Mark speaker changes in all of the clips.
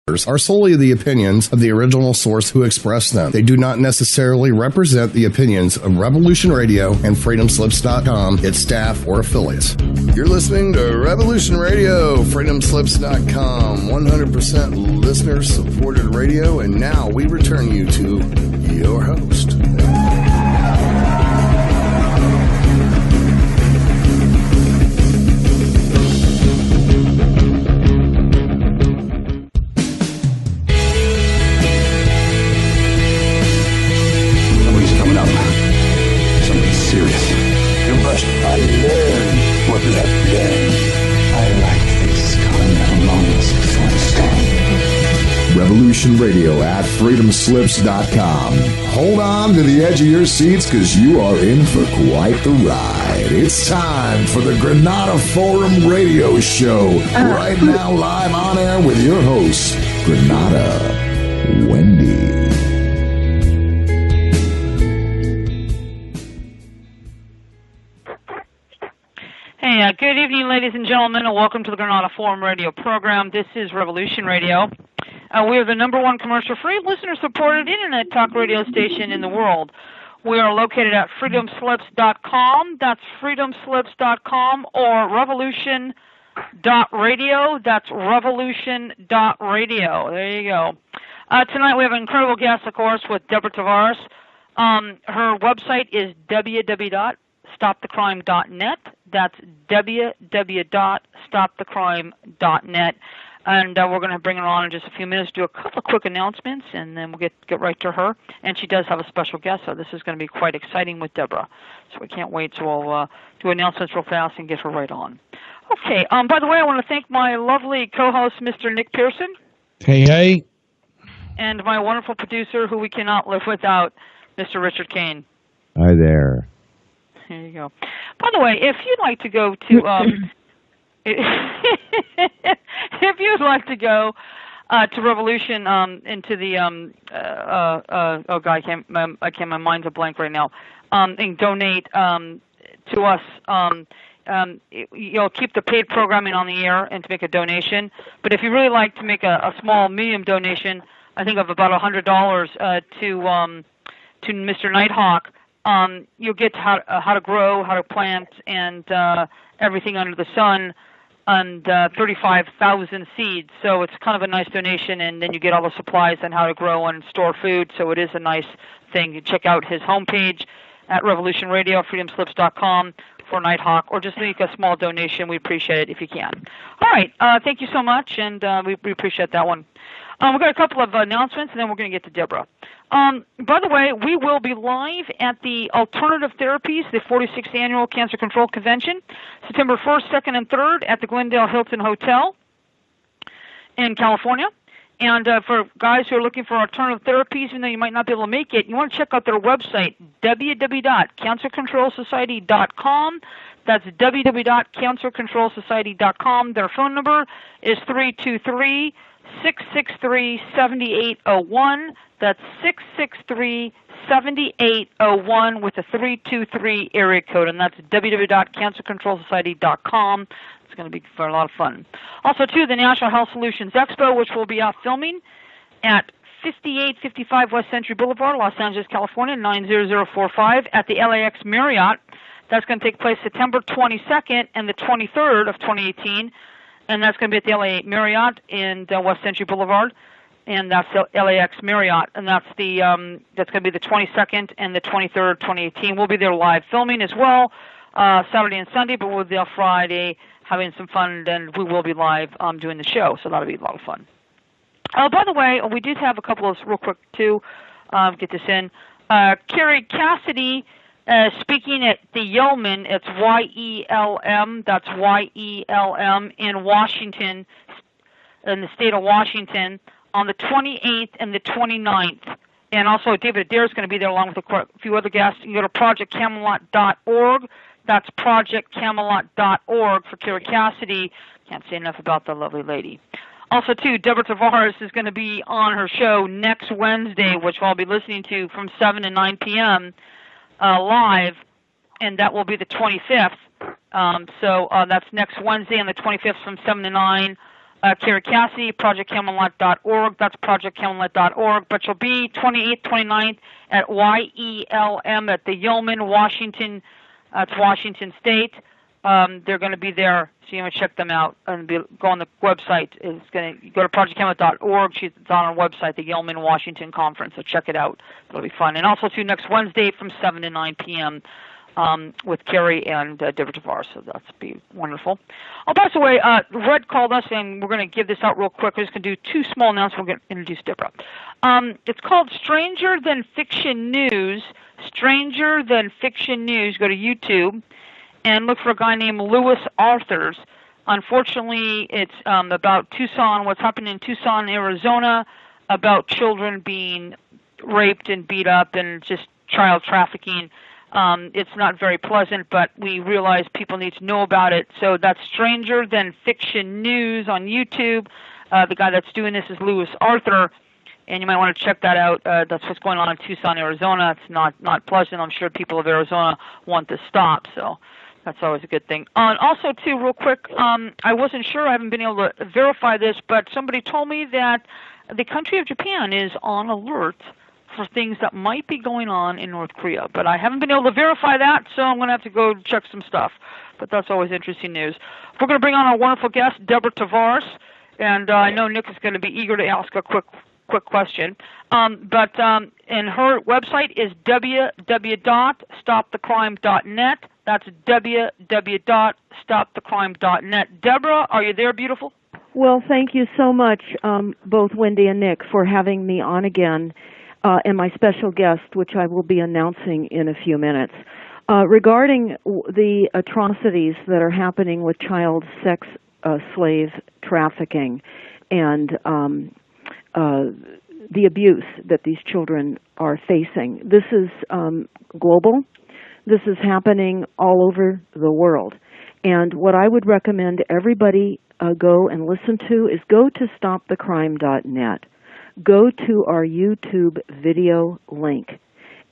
Speaker 1: are solely the opinions of the original source who expressed them. They do not necessarily represent the opinions of Revolution Radio and freedomslips.com, its staff, or affiliates. You're listening to Revolution Radio, freedomslips.com, 100% listener-supported radio, and now we return you to your host.
Speaker 2: Revolution Radio at freedomslips.com. Hold on to the edge of your seats because you are in for quite the ride. It's time for the Granada Forum Radio Show. Right now, live on air with your host, Granada Wendy.
Speaker 3: Hey, good evening, ladies and gentlemen, and welcome to the Granada Forum Radio program. This is Revolution Radio. We are the #1 commercial-free, listener-supported internet talk radio station in the world. We are located at freedomslips.com. That's freedomslips.com, or revolution.radio. That's revolution.radio. There you go. Tonight we have an incredible guest, of course, with Deborah Tavares. Her website is www.stopthecrime.net. That's www.stopthecrime.net. And we're going to bring her on in just a few minutes, do a couple of quick announcements, and then we'll get right to her. And she does have a special guest, so this is going to be quite exciting with Deborah. So we can't wait, so we'll do announcements real fast and get her right on. Okay, by the way, I want to thank my lovely co-host, Mr. Nick Pearson.
Speaker 4: Hey, hey.
Speaker 3: And my wonderful producer, who we cannot live without, Mr. Richard Kane.
Speaker 4: Hi there.
Speaker 3: There you go. By the way, if you'd like to go to... if you'd like to go to Revolution into the oh God, my mind's a blank right now. And donate to us. You'll keep the paid programming on the air and to make a donation. But if you really like to make a small, medium donation, I think of about $100 to Mr. Nighthawk, you'll get how to grow, how to plant, and everything under the sun. And 35,000 seeds, so it's kind of a nice donation, and then you get all the supplies on how to grow and store food, so it is a nice thing. You check out his homepage at Revolution Radio, freedomslips.com for Nighthawk, or just make a small donation. We appreciate it if you can. All right, thank you so much, and we appreciate that one. We've got a couple of announcements, and then we're going to get to Deborah. By the way, we will be live at the Alternative Therapies, the 46th Annual Cancer Control Convention, September 1st, 2nd, and 3rd at the Glendale Hilton Hotel in California. And for guys who are looking for alternative therapies, even though you might not be able to make it, you want to check out their website, www.cancercontrolsociety.com. That's www.cancercontrolsociety.com. Their phone number is 323-663-7801. That's 663-7801 with a 323 area code, and that's www.cancercontrolsociety.com. It's going to be for a lot of fun. Also, too, the National Health Solutions Expo, which will be out filming at 5855 West Century Boulevard, Los Angeles, California, 90045 at the LAX Marriott. That's going to take place September 22nd and the 23rd of 2018, and that's going to be at the LA Marriott in West Century Boulevard. And that's the LAX Marriott, and that's going to be the 22nd and the 23rd, 2018. We'll be there live filming as well, Saturday and Sunday, but we'll be there Friday having some fun, and we will be live doing the show, so that'll be a lot of fun. By the way, we did have a couple of, real quick, too, get this in. Carrie Cassidy speaking at the Yeoman, it's YELM, that's YELM, in Washington, in the state of Washington, on the 28th and the 29th. And also David Adair is going to be there along with a few other guests. You can go to projectcamelot.org. That's projectcamelot.org for Kira Cassidy. Can't say enough about the lovely lady. Also, too, Deborah Tavares is going to be on her show next Wednesday, which I'll be listening to from 7 to 9 p.m. Live, and that will be the 25th. So that's next Wednesday on the 25th from 7 to 9. Carrie Cassie, projectcamelot.org. That's projectcamelot.org. But she'll be 28th, 29th at YELM at the Yeoman, Washington. It's Washington State. They're going to be there, so you want to check them out and go on the website. It's going to go to projectcamelot.org. It's on our website, the Yeoman, Washington Conference. So check it out. It'll be fun. And also too, next Wednesday from 7 to 9 p.m. With Carrie and Deborah Tavares, so that's be wonderful. Oh, by the way, Red called us, and we're going to give this out real quick. We're just going to do 2 small announcements. We're going to introduce Deborah. It's called Stranger Than Fiction News. Stranger Than Fiction News. Go to YouTube and look for a guy named Lewis Arthurs. Unfortunately, it's about Tucson, what's happening in Tucson, Arizona, about children being raped and beat up and just child trafficking. It's not very pleasant, but we realize people need to know about it. So that's Stranger Than Fiction News on YouTube. The guy that's doing this is Lewis Arthur, and you might want to check that out. That's what's going on in Tucson, Arizona. It's not pleasant. I'm sure people of Arizona want to stop, so that's always a good thing. Also, too, real quick, I wasn't sure. I haven't been able to verify this, but somebody told me that the country of Japan is on alert for things that might be going on in North Korea. But I haven't been able to verify that, so I'm going to have to go check some stuff. But that's always interesting news. We're going to bring on our wonderful guest, Deborah Tavares, and I know Nick is going to be eager to ask a quick question. And her website is www.stopthecrime.net. That's www.stopthecrime.net. Deborah, are you there, beautiful?
Speaker 5: Well, thank you so much, both Wendy and Nick, for having me on again. And my special guest, which I will be announcing in a few minutes. Regarding the atrocities that are happening with child sex slave trafficking and the abuse that these children are facing, this is global. This is happening all over the world. And what I would recommend everybody go and listen to is go to stopthecrime.net. Go to our YouTube video link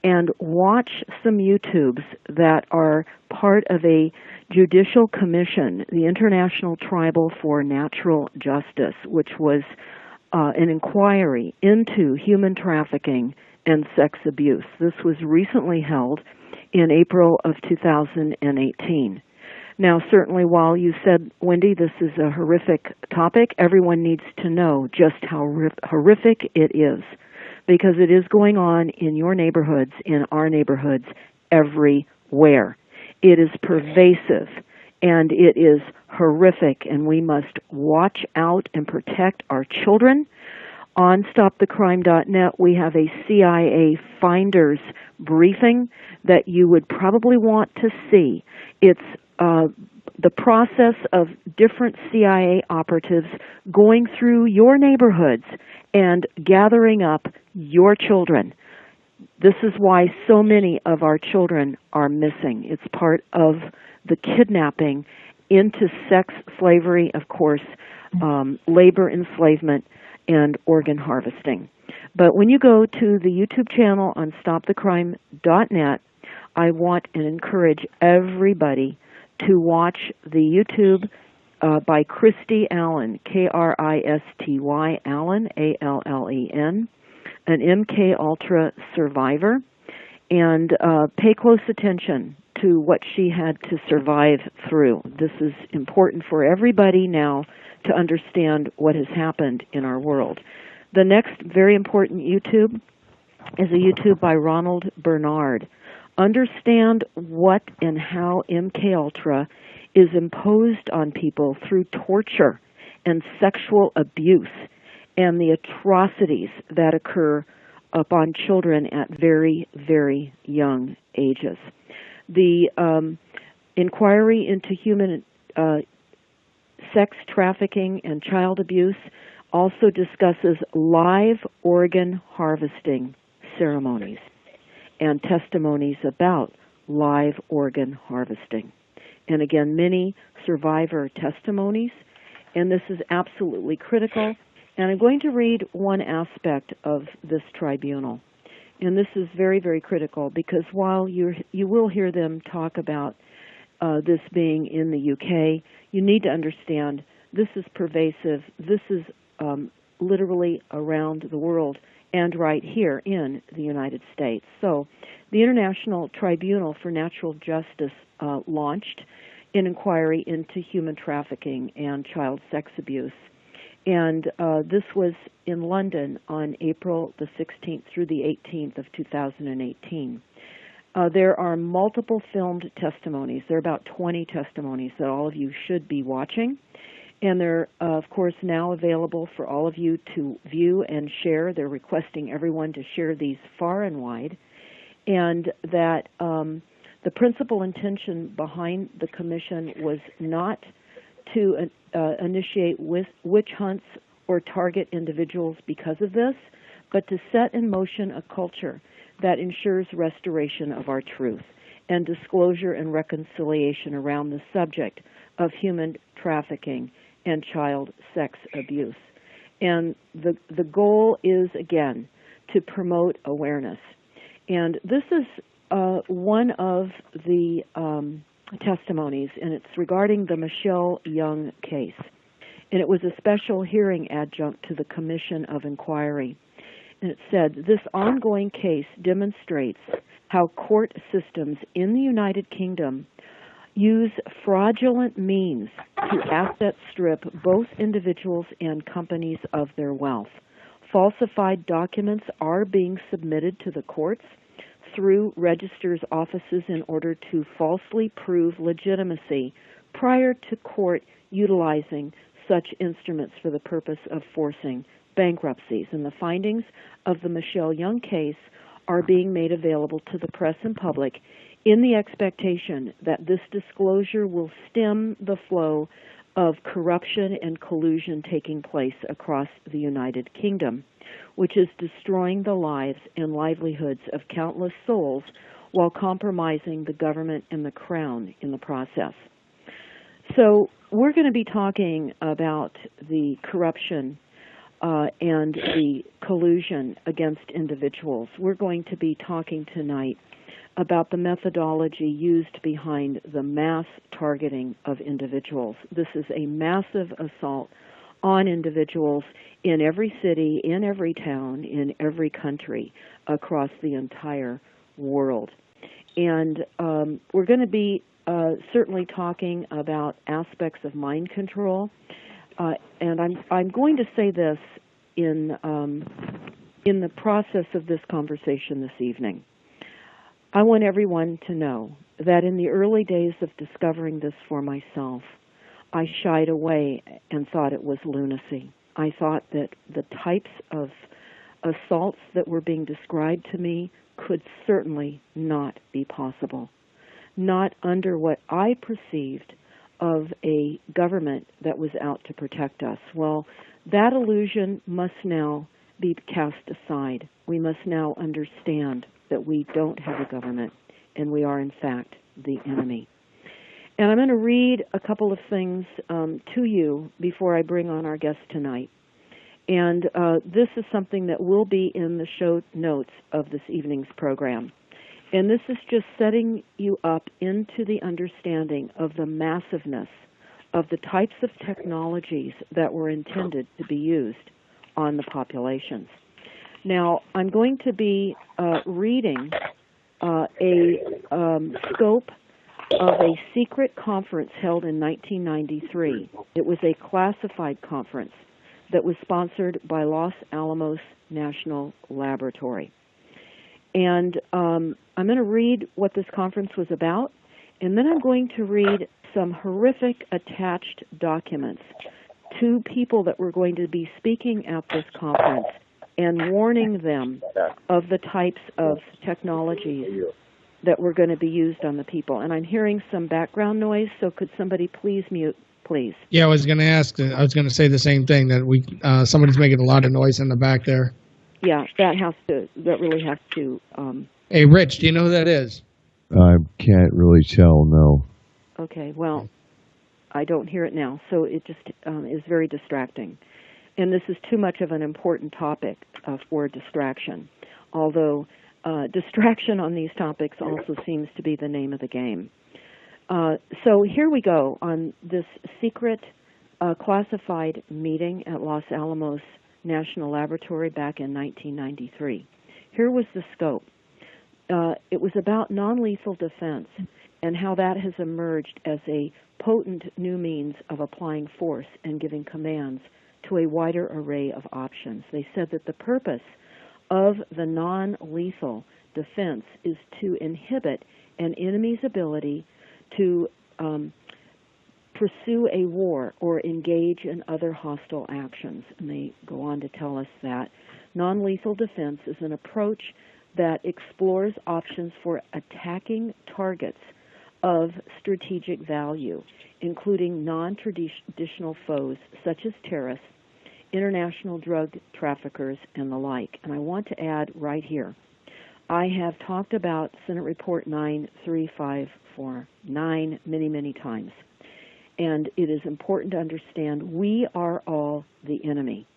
Speaker 5: and watch some YouTubes that are part of a judicial commission, the International Tribal for Natural Justice, which was an inquiry into human trafficking and sex abuse. This was recently held in April of 2018. Now, certainly while you said, Wendy, this is a horrific topic, everyone needs to know just how horrific it is, because it is going on in your neighborhoods, in our neighborhoods, everywhere. It is pervasive, and it is horrific, and we must watch out and protect our children. On stopthecrime.net, we have a CIA Finders briefing that you would probably want to see. It's the process of different CIA operatives going through your neighborhoods and gathering up your children. This is why so many of our children are missing. It's part of the kidnapping into sex slavery, of course, labor enslavement, and organ harvesting. But when you go to the YouTube channel on stopthecrime.net, I want and encourage everybody to watch the YouTube by Christy Allen, Kristy Allen, Allen, an MK Ultra survivor, and pay close attention to what she had to survive through. This is important for everybody now to understand what has happened in our world. The next very important YouTube is a YouTube by Ronald Bernard. Understand what and how MK Ultra is imposed on people through torture and sexual abuse and the atrocities that occur upon children at very, very young ages. The inquiry into human sex trafficking and child abuse also discusses live organ harvesting ceremonies and testimonies about live organ harvesting. And again, many survivor testimonies, and this is absolutely critical. And I'm going to read one aspect of this tribunal. And this is very, very critical, because while you will hear them talk about this being in the UK, you need to understand this is pervasive. This is literally around the world and right here in the United States. So the International Tribunal for Natural Justice launched an inquiry into human trafficking and child sex abuse. And this was in London on April the 16th through the 18th of 2018. There are multiple filmed testimonies. There are about 20 testimonies that all of you should be watching. And they're, of course, now available for all of you to view and share. They're requesting everyone to share these far and wide. And that the principal intention behind the commission was not to initiate witch hunts or target individuals because of this, but to set in motion a culture that ensures restoration of our truth and disclosure and reconciliation around the subject of human trafficking and child sex abuse. And the goal is, again, to promote awareness. And this is one of the testimonies, and it's regarding the Michelle Young case. And it was a special hearing adjunct to the Commission of Inquiry. And it said, this ongoing case demonstrates how court systems in the United Kingdom use fraudulent means to asset strip both individuals and companies of their wealth. Falsified documents are being submitted to the courts through registrars' offices in order to falsely prove legitimacy prior to court utilizing such instruments for the purpose of forcing bankruptcies. And the findings of the Michelle Young case are being made available to the press and public in the expectation that this disclosure will stem the flow of corruption and collusion taking place across the United Kingdom, which is destroying the lives and livelihoods of countless souls while compromising the government and the crown in the process. So we're going to be talking about the corruption and the collusion against individuals. We're going to be talking tonight about the methodology used behind the mass targeting of individuals. This is a massive assault on individuals in every city, in every town, in every country across the entire world. And we're going to be certainly talking about aspects of mind control. And I'm going to say this in the process of this conversation this evening. I want everyone to know that in the early days of discovering this for myself, I shied away and thought it was lunacy. I thought that the types of assaults that were being described to me could certainly not be possible, not under what I perceived of a government that was out to protect us. Well, that illusion must now be cast aside. We must now understand that we don't have a government, and we are, in fact, the enemy. And I'm going to read a couple of things to you before I bring on our guest tonight. And this is something that will be in the show notes of this evening's program. And this is just setting you up into the understanding of the massiveness of the types of technologies that were intended to be used on the populations. Now, I'm going to be reading a scope of a secret conference held in 1993. It was a classified conference that was sponsored by Los Alamos National Laboratory. And I'm going to read what this conference was about, and then I'm going to read some horrific attached documents to people that were going to be speaking at this conference and warning them of the types of technologies that were going to be used on the people. And I'm hearing some background noise, so could somebody please mute, please?
Speaker 6: Yeah, I was going to ask, I was going to say the same thing, that somebody's making a lot of noise in the back there.
Speaker 5: Yeah, that really has to.
Speaker 6: Hey, Rich, do you know who that is?
Speaker 4: I can't really tell, no.
Speaker 5: Okay, well, I don't hear it now, so it just is very distracting. And this is too much of an important topic for distraction, although distraction on these topics also seems to be the name of the game. So here we go on this secret a classified meeting at Los Alamos National Laboratory back in 1993. Here was the scope. It was about non-lethal defense and how that has emerged as a potent new means of applying force and giving commands to a wider array of options. They said that the purpose of the non-lethal defense is to inhibit an enemy's ability to pursue a war or engage in other hostile actions. And they go on to tell us that non-lethal defense is an approach that explores options for attacking targets of strategic value, including non-traditional foes such as terrorists, international drug traffickers, and the like. And I want to add right here, I have talked about Senate Report 93549 many, many times. And it is important to understand we are all the enemy.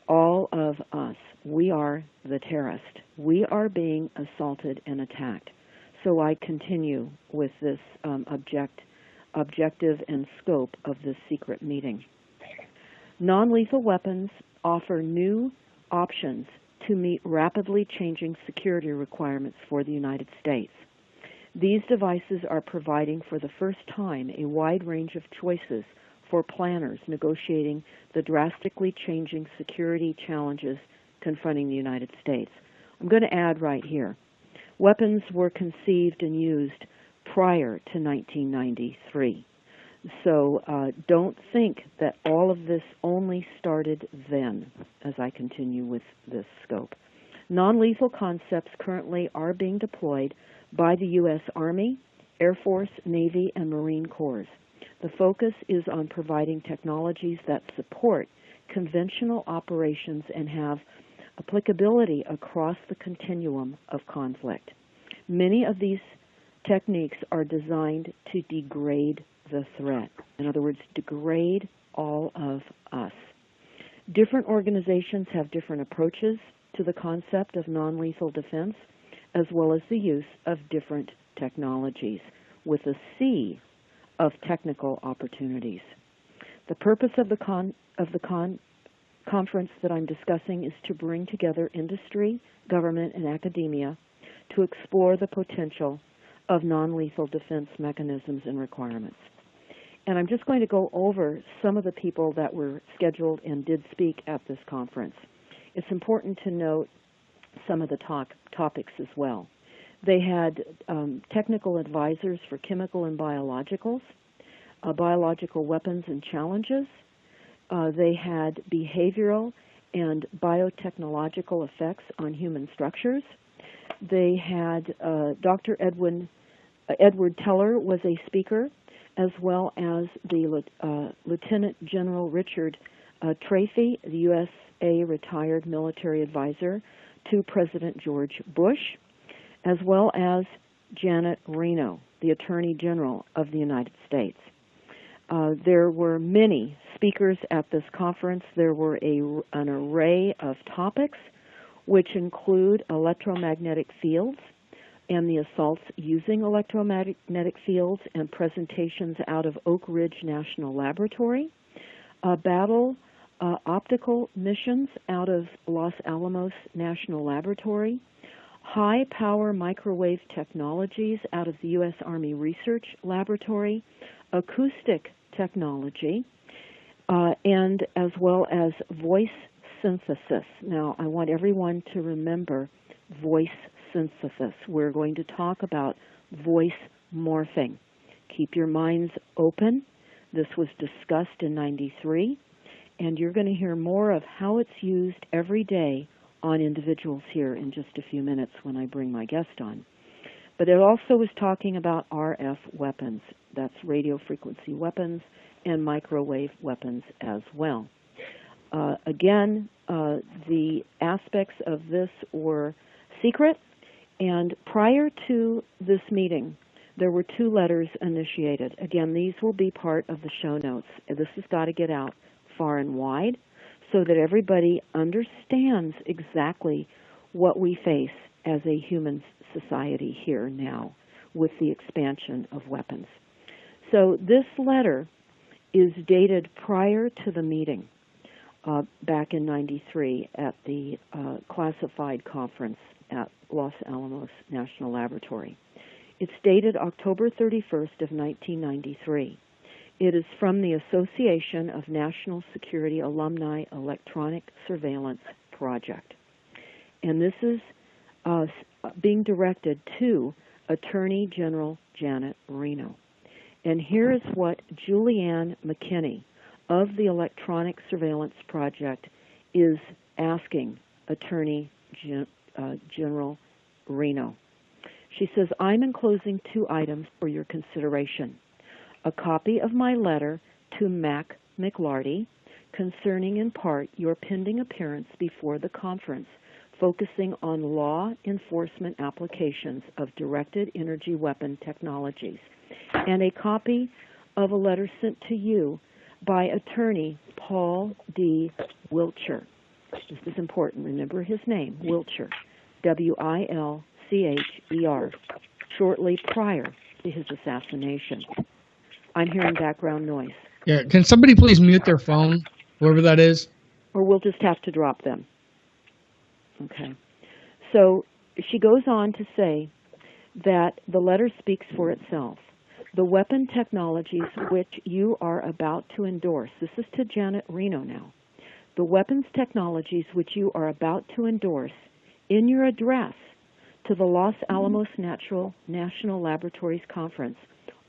Speaker 5: All of us. We are the terrorist. We are being assaulted and attacked. So I continue with this objective and scope of this secret meeting. Non-lethal weapons offer new options to meet rapidly changing security requirements for the United States. These devices are providing for the first time a wide range of choices for planners negotiating the drastically changing security challenges confronting the United States. I'm going to add right here, weapons were conceived and used prior to 1993. So don't think that all of this only started then, as I continue with this scope. Non-lethal concepts currently are being deployed by the U.S. Army, Air Force, Navy, and Marine Corps. The focus is on providing technologies that support conventional operations and have applicability across the continuum of conflict. Many of these techniques are designed to degrade the threat. In other words, degrade all of us. Different organizations have different approaches to the concept of non-lethal defense, as well as the use of different technologies, with a sea of technical opportunities. The purpose of the conference that I'm discussing is to bring together industry, government, and academia to explore the potential of non-lethal defense mechanisms and requirements. And I'm just going to go over some of the people that were scheduled and did speak at this conference. It's important to note some of the topics as well. They had technical advisors for chemical and biologicals, biological weapons and challenges. They had behavioral and biotechnological effects on human structures. They had Dr. Edward Teller was a speaker, as well as the Lieutenant General Richard Tracy, the USA retired military advisor to President George Bush, as well as Janet Reno, the Attorney General of the United States. There were many speakers at this conference. There were an array of topics, which include electromagnetic fields and the assaults using electromagnetic fields, and presentations out of Oak Ridge National Laboratory, battle optical missions out of Los Alamos National Laboratory, high-power microwave technologies out of the U.S. Army Research Laboratory, acoustic technology, and as well as voice synthesis. Now, I want everyone to remember voice synthesis. We're going to talk about voice morphing. Keep your minds open. This was discussed in '93, and you're going to hear more of how it's used every day on individuals here in just a few minutes when I bring my guest on. But it also was talking about RF weapons. That's radio frequency weapons and microwave weapons as well. Again, the aspects of this were secret, and prior to this meeting, there were 2 letters initiated. Again, these will be part of the show notes. This has got to get out far and wide so that everybody understands exactly what we face as a human society here now with the expansion of weapons. So this letter is dated prior to the meeting back in '93 at the classified conference at Los Alamos National Laboratory. It's dated October 31st of 1993. It is from the Association of National Security Alumni Electronic Surveillance Project. And this is being directed to Attorney General Janet Reno. And here is what Julianne McKinney of the Electronic Surveillance Project is asking Attorney General Reno. She says, I'm enclosing 2 items for your consideration. A copy of my letter to Mac McLarty concerning in part your pending appearance before the conference focusing on law enforcement applications of directed energy weapon technologies, and a copy of a letter sent to you by attorney Paul D. Wiltshire. This is important. Remember his name, Wiltshire, Wilcher, shortly prior to his assassination. I'm hearing background noise.
Speaker 6: Yeah, can somebody please mute their phone, whoever that is?
Speaker 5: Or we'll just have to drop them. Okay. So she goes on to say that the letter speaks for itself. The weapon technologies which you are about to endorse, this is to Janet Reno now, the weapons technologies which you are about to endorse in your address to the Los Alamos National Laboratories Conference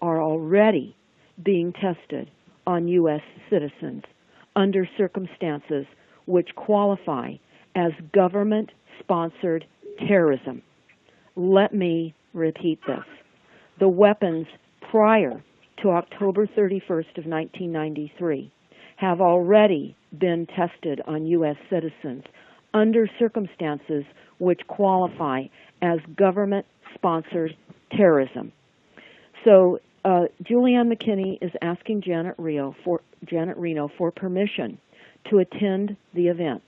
Speaker 5: are already being tested on U.S. citizens under circumstances which qualify as government-sponsored terrorism. Let me repeat this. The weapons prior to October 31st of 1993 have already been tested on U.S. citizens under circumstances which qualify as government-sponsored terrorism. So Julianne McKinney is asking Janet Reno for permission to attend the event,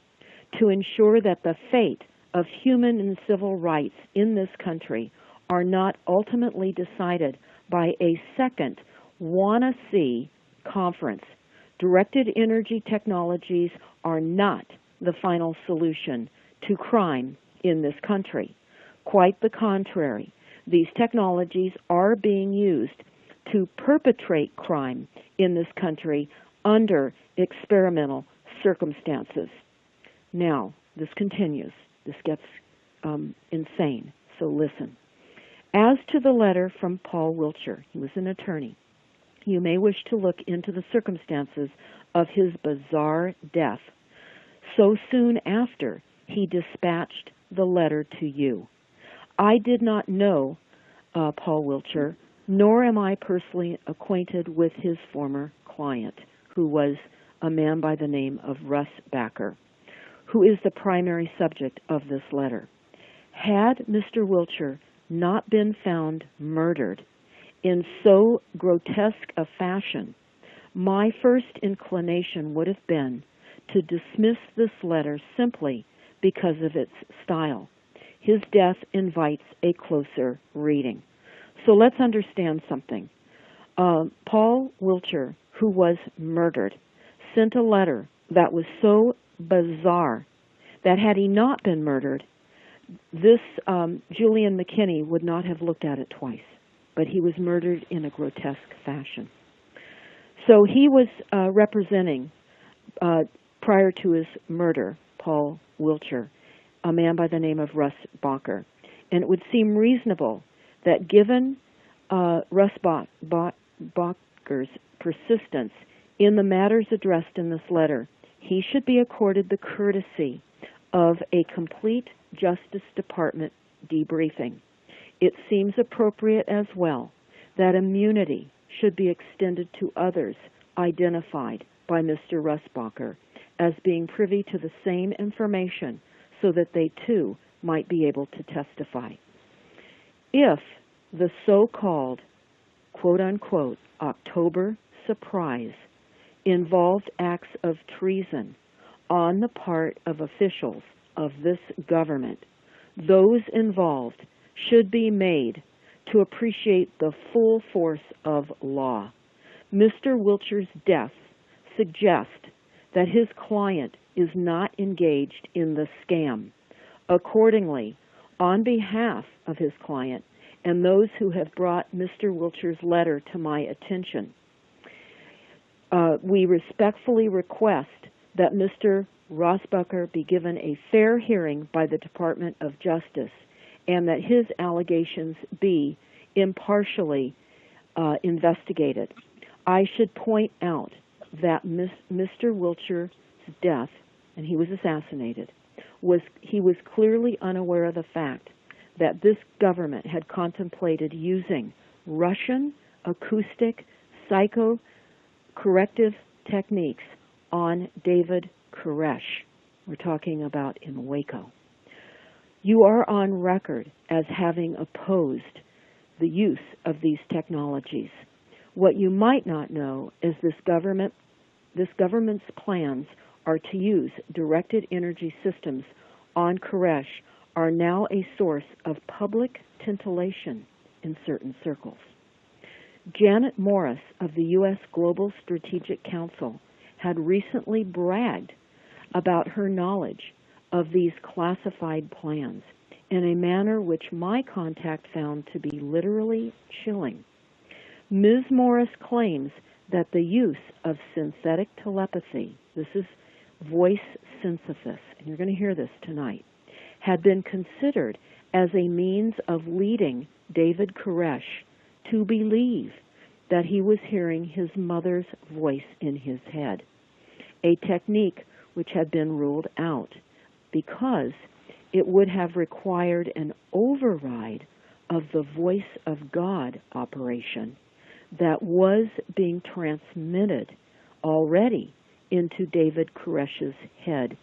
Speaker 5: to ensure that the fate of human and civil rights in this country are not ultimately decided by a second wanna-see conference. Directed energy technologies are not the final solution to crime in this country. Quite the contrary. These technologies are being used to perpetrate crime in this country under experimental circumstances. Now, this continues. This gets insane, so listen. As to the letter from Paul Wiltshire, he was an attorney, you may wish to look into the circumstances of his bizarre death so soon after he dispatched the letter to you. I did not know Paul Wiltshire, nor am I personally acquainted with his former client, who was a man by the name of Russ Backer, who is the primary subject of this letter. Had Mr. Wiltshire not been found murdered in so grotesque a fashion, my first inclination would have been to dismiss this letter simply because of its style. His death invites a closer reading. So let's understand something. Paul Wiltshire, who was murdered, sent a letter that was so bizarre that had he not been murdered, this Julianne McKinney would not have looked at it twice. But he was murdered in a grotesque fashion. So he was representing, prior to his murder, Paul Wiltshire, a man by the name of Russ Bacher. And it would seem reasonable that given Russ Bacher's persistence in the matters addressed in this letter, he should be accorded the courtesy of a complete Justice Department debriefing. It seems appropriate as well that immunity should be extended to others identified by Mr. Russ Bacher as being privy to the same information so that they too might be able to testify. If the so-called, quote-unquote, October surprise involved acts of treason on the part of officials of this government, those involved should be made to appreciate the full force of law. Mr. Wiltshire's death suggests that his client is not engaged in the scam. Accordingly, on behalf of his client and those who have brought Mr. Wiltshire's letter to my attention, we respectfully request that Mr. Rosbacher be given a fair hearing by the Department of Justice and that his allegations be impartially investigated. I should point out that Mr. Wiltshire's death, and he was assassinated, he was clearly unaware of the fact that this government had contemplated using Russian acoustic psycho-corrective techniques on David Koresh. We're talking about in Waco. You are on record as having opposed the use of these technologies. What you might not know is this government's plans are to use directed energy systems on Koresh are now a source of public titillation in certain circles. Janet Morris of the U.S. Global Strategic Council had recently bragged about her knowledge of these classified plans in a manner which my contact found to be literally chilling. Ms. Morris claims that the use of synthetic telepathy, this is voice synthesis, and you're going to hear this tonight, had been considered as a means of leading David Koresh to believe that he was hearing his mother's voice in his head, a technique which had been ruled out because it would have required an override of the voice of God operation that was being transmitted already into David Koresh's head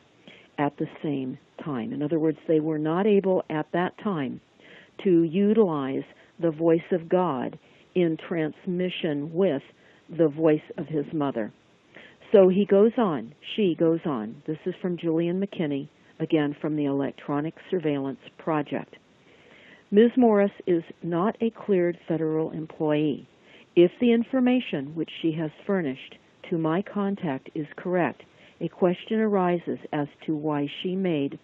Speaker 5: at the same time. In other words, they were not able at that time to utilize the voice of God in transmission with the voice of his mother. So he goes on, she goes on. This is from Julian McKinney, again from the Electronic Surveillance Project. Ms. Morris is not a cleared federal employee. If the information which she has furnished to my contact is correct, a question arises as to why she made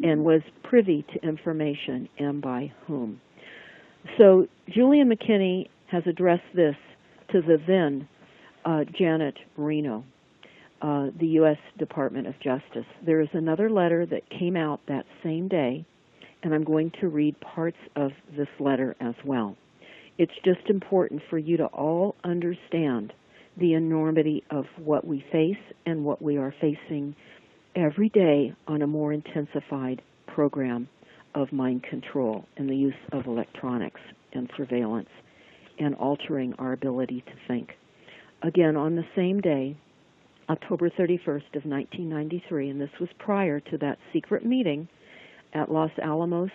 Speaker 5: and was privy to information and by whom. So Julian McKinney has addressed this to the then Janet Reno, the U.S. Department of Justice. There is another letter that came out that same day, and I'm going to read parts of this letter as well. It's just important for you to all understand the enormity of what we face and what we are facing every day on a more intensified program of mind control and the use of electronics and surveillance and altering our ability to think. Again, on the same day, October 31st of 1993, and this was prior to that secret meeting at Los Alamos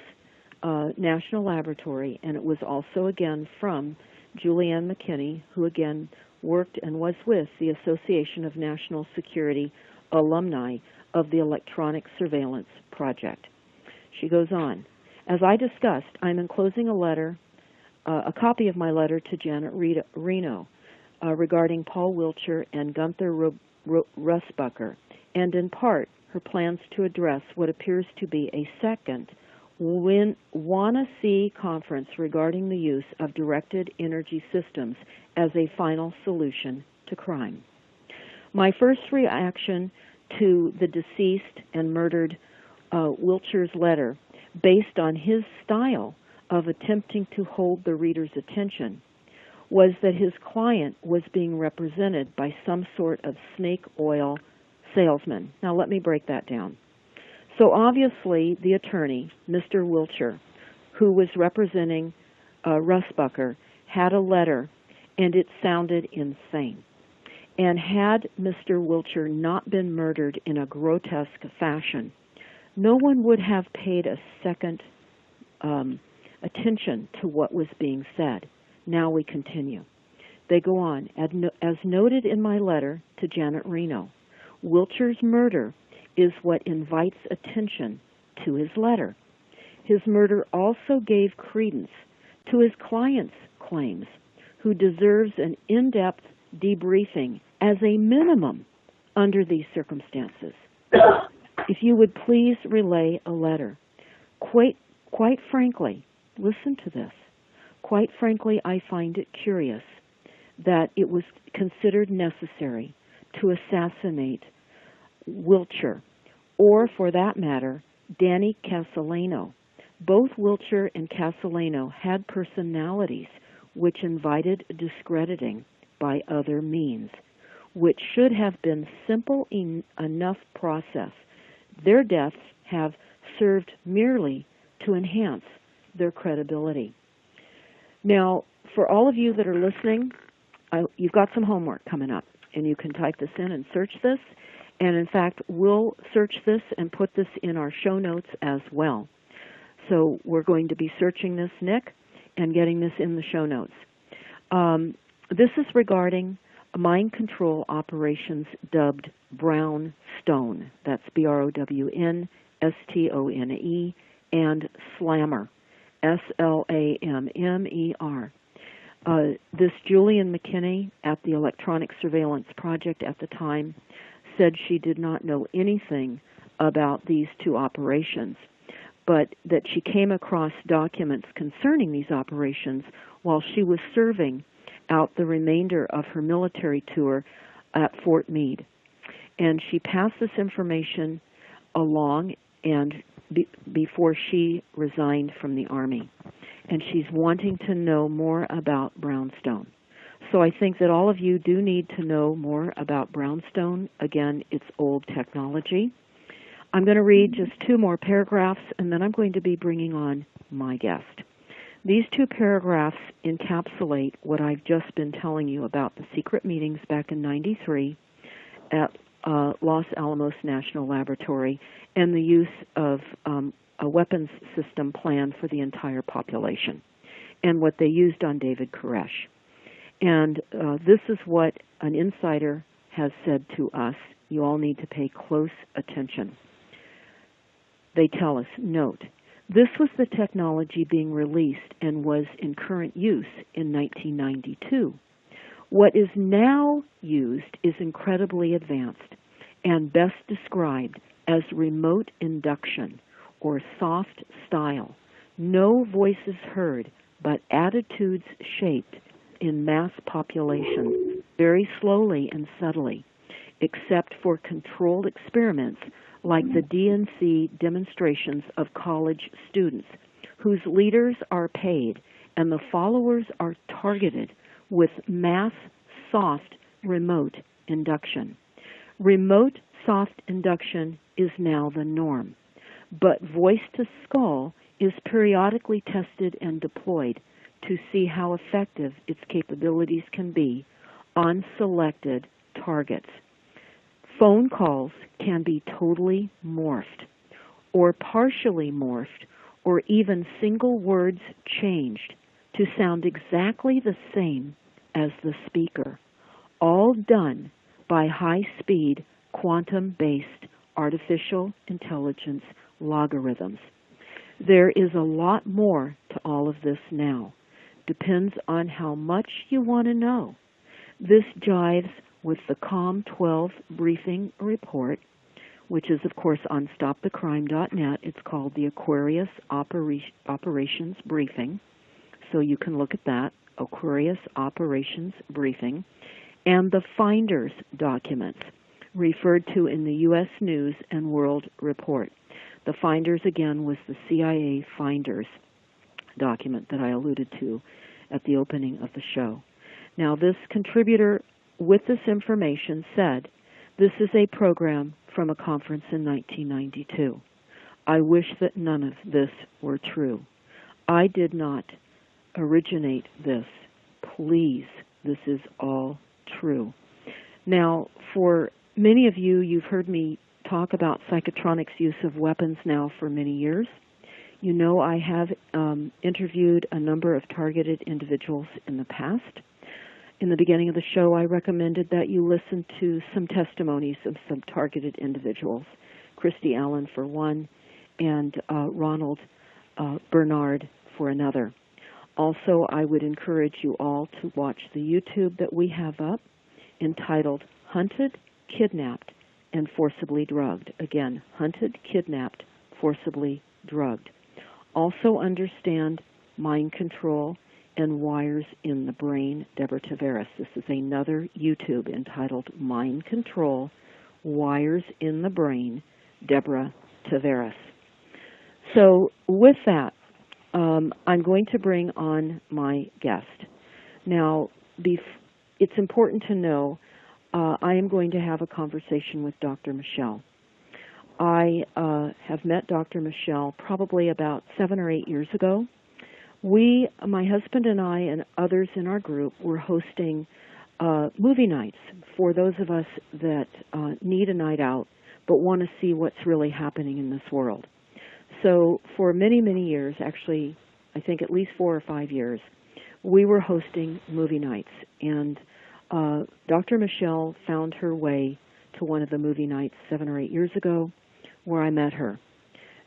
Speaker 5: National Laboratory, and it was also again from Julianne McKinney, who again worked and was with the Association of National Security Alumni of the Electronic Surveillance Project. She goes on, as I discussed, I'm enclosing a letter, a copy of my letter to Janet Reno regarding Paul Wiltshire and Gunther Rosbacher, and in part her plans to address what appears to be a second Wanna-See conference regarding the use of directed energy systems as a final solution to crime. My first reaction to the deceased and murdered Wiltshire's letter, based on his style of attempting to hold the reader's attention, was that his client was being represented by some sort of snake oil salesman. Now let me break that down. So obviously the attorney, Mr. Wiltshire, who was representing Rosbacher, had a letter and it sounded insane. And had Mr. Wiltshire not been murdered in a grotesque fashion, no one would have paid a second attention to what was being said. Now we continue. They go on, as noted in my letter to Janet Reno, Wiltshire's murder is what invites attention to his letter. His murder also gave credence to his client's claims, who deserves an in-depth debriefing as a minimum under these circumstances. If you would please relay a letter. Quite frankly, listen to this. Quite frankly, I find it curious that it was considered necessary to assassinate Wiltshire, or for that matter, Danny Castellano. Both Wiltshire and Castellano had personalities which invited discrediting by other means, which should have been simple enough process. Their deaths have served merely to enhance their credibility. Now, for all of you that are listening, you've got some homework coming up, and you can type this in and search this. And in fact, we'll search this and put this in our show notes as well. So we're going to be searching this, Nick, and getting this in the show notes. This is regarding mind control operations dubbed Brownstone. That's BROWNSTONE, and Slammer, SLAMMER. This Julian McKinney at the Electronic Surveillance Project at the time said she did not know anything about these two operations, but that she came across documents concerning these operations while she was serving out the remainder of her military tour at Fort Meade. And she passed this information along and before she resigned from the Army. And she's wanting to know more about Brownstone. So I think that all of you do need to know more about Brownstone. Again, it's old technology. I'm going to read just two more paragraphs, and then I'm going to be bringing on my guest. These two paragraphs encapsulate what I've just been telling you about the secret meetings back in '93 at Los Alamos National Laboratory and the use of a weapons system plan for the entire population and what they used on David Koresh. And this is what an insider has said to us. You all need to pay close attention. They tell us, note, this was the technology being released and was in current use in 1992. What is now used is incredibly advanced and best described as remote induction or soft style. No voices heard, but attitudes shaped in mass populations very slowly and subtly, except for controlled experiments like the DNC demonstrations of college students, whose leaders are paid and the followers are targeted with mass soft remote induction. Remote soft induction is now the norm, but voice to skull is periodically tested and deployed to see how effective its capabilities can be on selected targets. Phone calls can be totally morphed, or partially morphed, or even single words changed to sound exactly the same as the speaker, all done by high-speed, quantum-based artificial intelligence logarithms. There is a lot more to all of this now. Depends on how much you want to know. This jives with the COM12 briefing report, which is, of course, on stopthecrime.net. It's called the Aquarius Operations Briefing. So you can look at that, Aquarius Operations Briefing, and the Finders documents referred to in the U.S. News and World Report. The Finders, again, was the CIA Finders document that I alluded to at the opening of the show. Now, this contributor with this information said, this is a program from a conference in 1992. I wish that none of this were true. I did not originate this. Please, this is all true. Now, for many of you, you've heard me talk about psychotronics use of weapons now for many years. You know I have interviewed a number of targeted individuals in the past. In the beginning of the show, I recommended that you listen to some testimonies of some targeted individuals, Christy Allen for one, and Ronald Bernard for another. Also, I would encourage you all to watch the YouTube that we have up entitled Hunted, Kidnapped, and Forcibly Drugged. Again, Hunted, Kidnapped, Forcibly Drugged. Also understand mind control and wires in the brain, Deborah Tavares. This is another YouTube entitled Mind Control, Wires in the Brain, Deborah Tavares. So with that, I'm going to bring on my guest. Now, it's important to know I am going to have a conversation with Dr. Michelle. I have met Dr. Michelle probably about 7 or 8 years ago. My husband and I and others in our group were hosting movie nights for those of us that need a night out but want to see what's really happening in this world. So for many, many years, actually, I think at least 4 or 5 years, we were hosting movie nights. And Dr. Michelle found her way to one of the movie nights 7 or 8 years ago where I met her.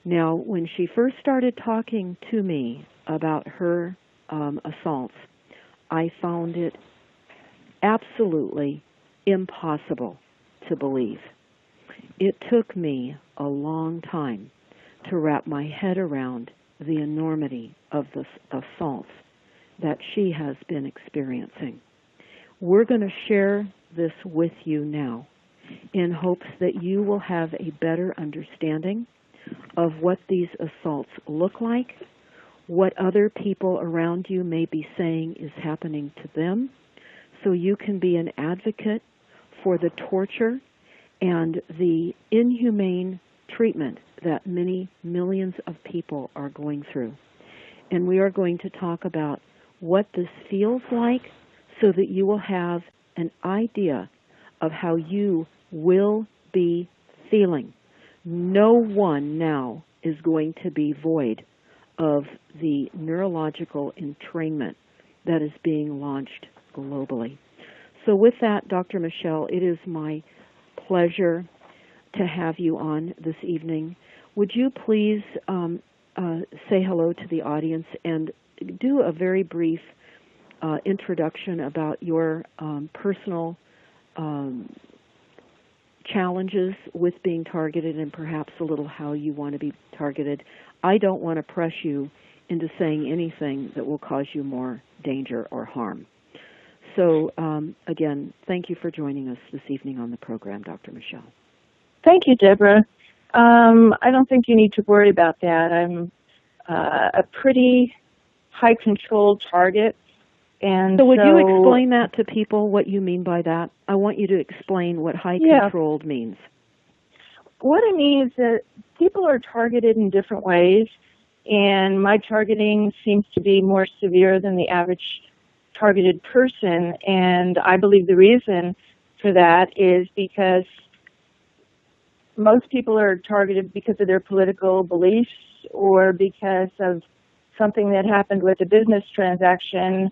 Speaker 5: Now, when she first started talking to me about her assaults, I found it absolutely impossible to believe. It took me a long time to wrap my head around the enormity of the assaults that she has been experiencing. We're going to share this with you now in hopes that you will have a better understanding of what these assaults look like, what other people around you may be saying is happening to them, so you can be an advocate for the torture and the inhumane treatment that many millions of people are going through. And we are going to talk about what this feels like so that you will have an idea of how you will be feeling. No one now is going to be void of the neurological entrainment that is being launched globally. So with that, Dr. Michelle, it is my pleasure to have you on this evening. Would you please say hello to the audience and do a very brief introduction about your personal challenges with being targeted and perhaps a little how you want to be targeted. I don't want to press you into saying anything that will cause you more danger or harm. So, again, thank you for joining us this evening on the program, Dr. Michelle.
Speaker 7: Thank you, Deborah. I don't think you need to worry about that. I'm a pretty high-controlled target. And
Speaker 5: so would you explain that to people, what you mean by that? I want you to explain what high-controlled means.
Speaker 7: What it means is that people are targeted in different ways, and my targeting seems to be more severe than the average targeted person, and I believe the reason for that is because most people are targeted because of their political beliefs or because of something that happened with a business transaction.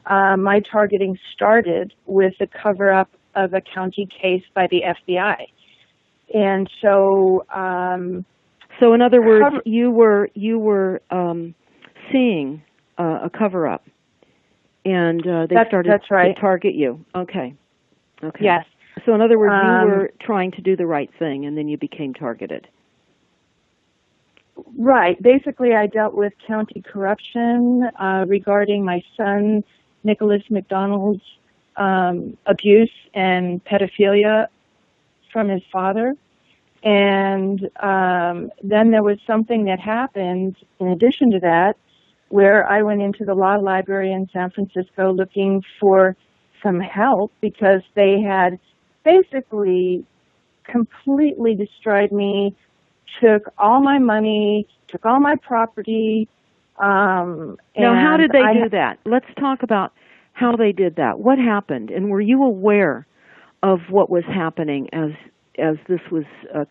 Speaker 7: My targeting started with the cover-up of a county case by the FBI. And so...
Speaker 5: so in other words, you were seeing a cover-up, and they started to target you. Okay.
Speaker 7: Yes.
Speaker 5: So in other words, you were trying to do the right thing, and then you became targeted.
Speaker 7: Right. Basically, I dealt with county corruption regarding my son, Nicholas McDonald's abuse and pedophilia from his father. And then there was something that happened in addition to that, where I went into the law library in San Francisco looking for some help because they had basically completely destroyed me, took all my money, took all my property.
Speaker 5: Now, how did they do that? Let's talk about how they did that. What happened? And were you aware of what was happening as this was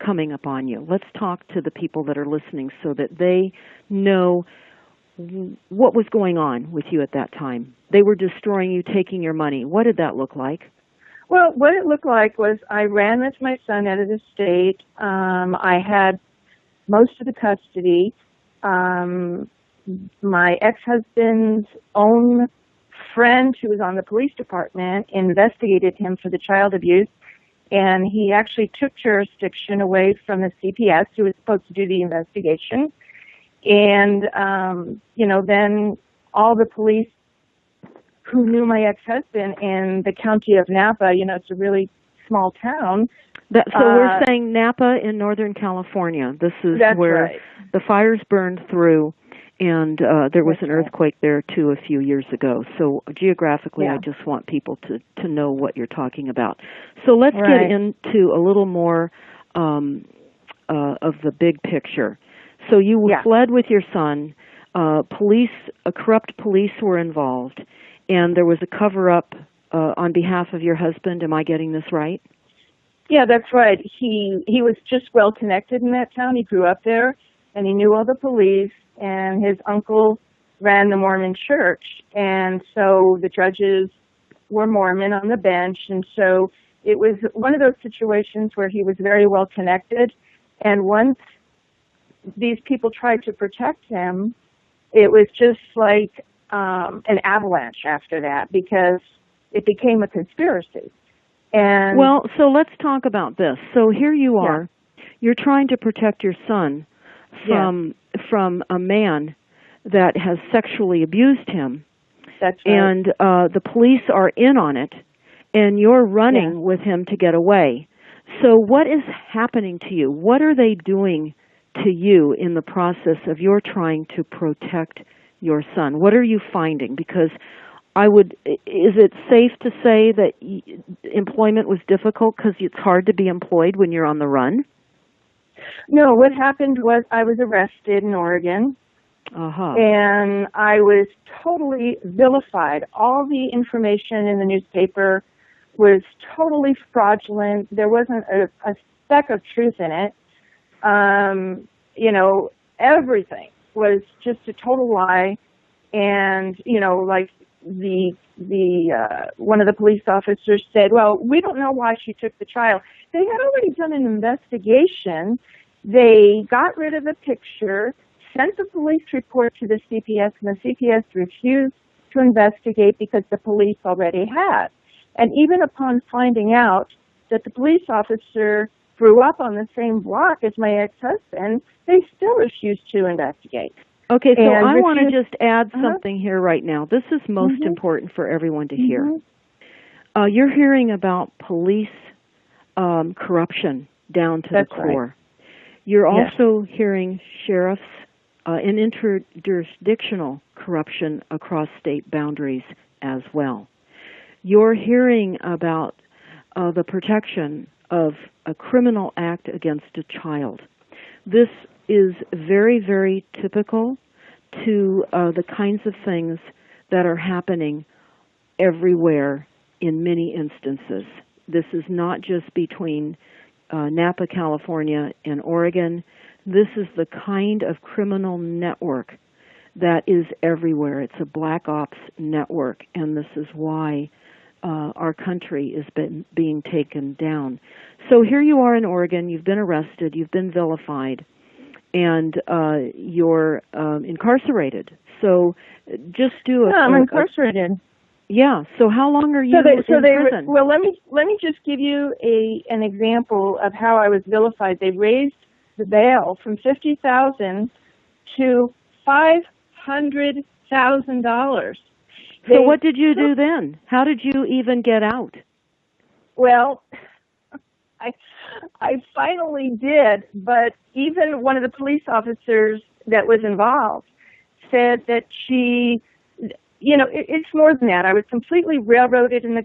Speaker 5: coming upon you? Let's talk to the people that are listening so that they know what was going on with you at that time. They were destroying you, taking your money. What did that look like?
Speaker 7: Well, what it looked like was I ran with my son out of the state. I had most of the custody. My ex-husband's own friend who was on the police department investigated him for the child abuse, and he actually took jurisdiction away from the CPS, who was supposed to do the investigation. And, then all the police who knew my ex-husband in the county of Napa, it's a really small town.
Speaker 5: So we're saying Napa in Northern California. This is where the fires burned through, and there was an earthquake there, too, a few years ago. So geographically, I just want people to know what you're talking about. So let's get into a little more of the big picture. So you fled with your son. Corrupt police were involved, and there was a cover-up on behalf of your husband. Am I getting this right?
Speaker 7: Yeah, that's right. He was just well connected in that town. He grew up there, and he knew all the police, and his uncle ran the Mormon church, and so the judges were Mormon on the bench, and so it was one of those situations where he was very well connected, and once these people tried to protect him, it was just like an avalanche after that, because it became a conspiracy. And
Speaker 5: well, so let's talk about this. So here you are. You're trying to protect your son from a man that has sexually abused him.
Speaker 7: That's right.
Speaker 5: And the police are in on it, and you're running with him to get away. So what is happening to you? What are they doing to you in the process of your trying to protect your son? What are you finding? Because is it safe to say that employment was difficult because it's hard to be employed when you're on the run?
Speaker 7: No, what happened was I was arrested in Oregon, and I was totally vilified. All the information in the newspaper was totally fraudulent. There wasn't a speck of truth in it. Everything was just a total lie. And, like the one of the police officers said, well, we don't know why she took the child. They had already done an investigation. They got rid of the picture, sent the police report to the CPS, and the CPS refused to investigate because the police already had. And even upon finding out that the police officer grew up on the same block as my ex-husband, they still refused to investigate.
Speaker 5: Okay, so I want to just add something here right now. This is most important for everyone to hear. You're hearing about police corruption down to the core. Right. You're also hearing sheriffs and interjurisdictional corruption across state boundaries as well. You're hearing about the protection of a criminal act against a child. This is very, very typical to the kinds of things that are happening everywhere in many instances. This is not just between Napa, California, and Oregon. This is the kind of criminal network that is everywhere. It's a black ops network, and this is why our country is being taken down. So here you are in Oregon. You've been arrested. You've been vilified. And you're incarcerated. So just do
Speaker 7: I'm incarcerated.
Speaker 5: So how long are you in prison?
Speaker 7: Well, let me just give you an example of how I was vilified. They raised the bail from $50,000 to $500,000.
Speaker 5: So what did you do then? How did you even get out?
Speaker 7: Well, I finally did, but even one of the police officers that was involved said that it's more than that. I was completely railroaded in the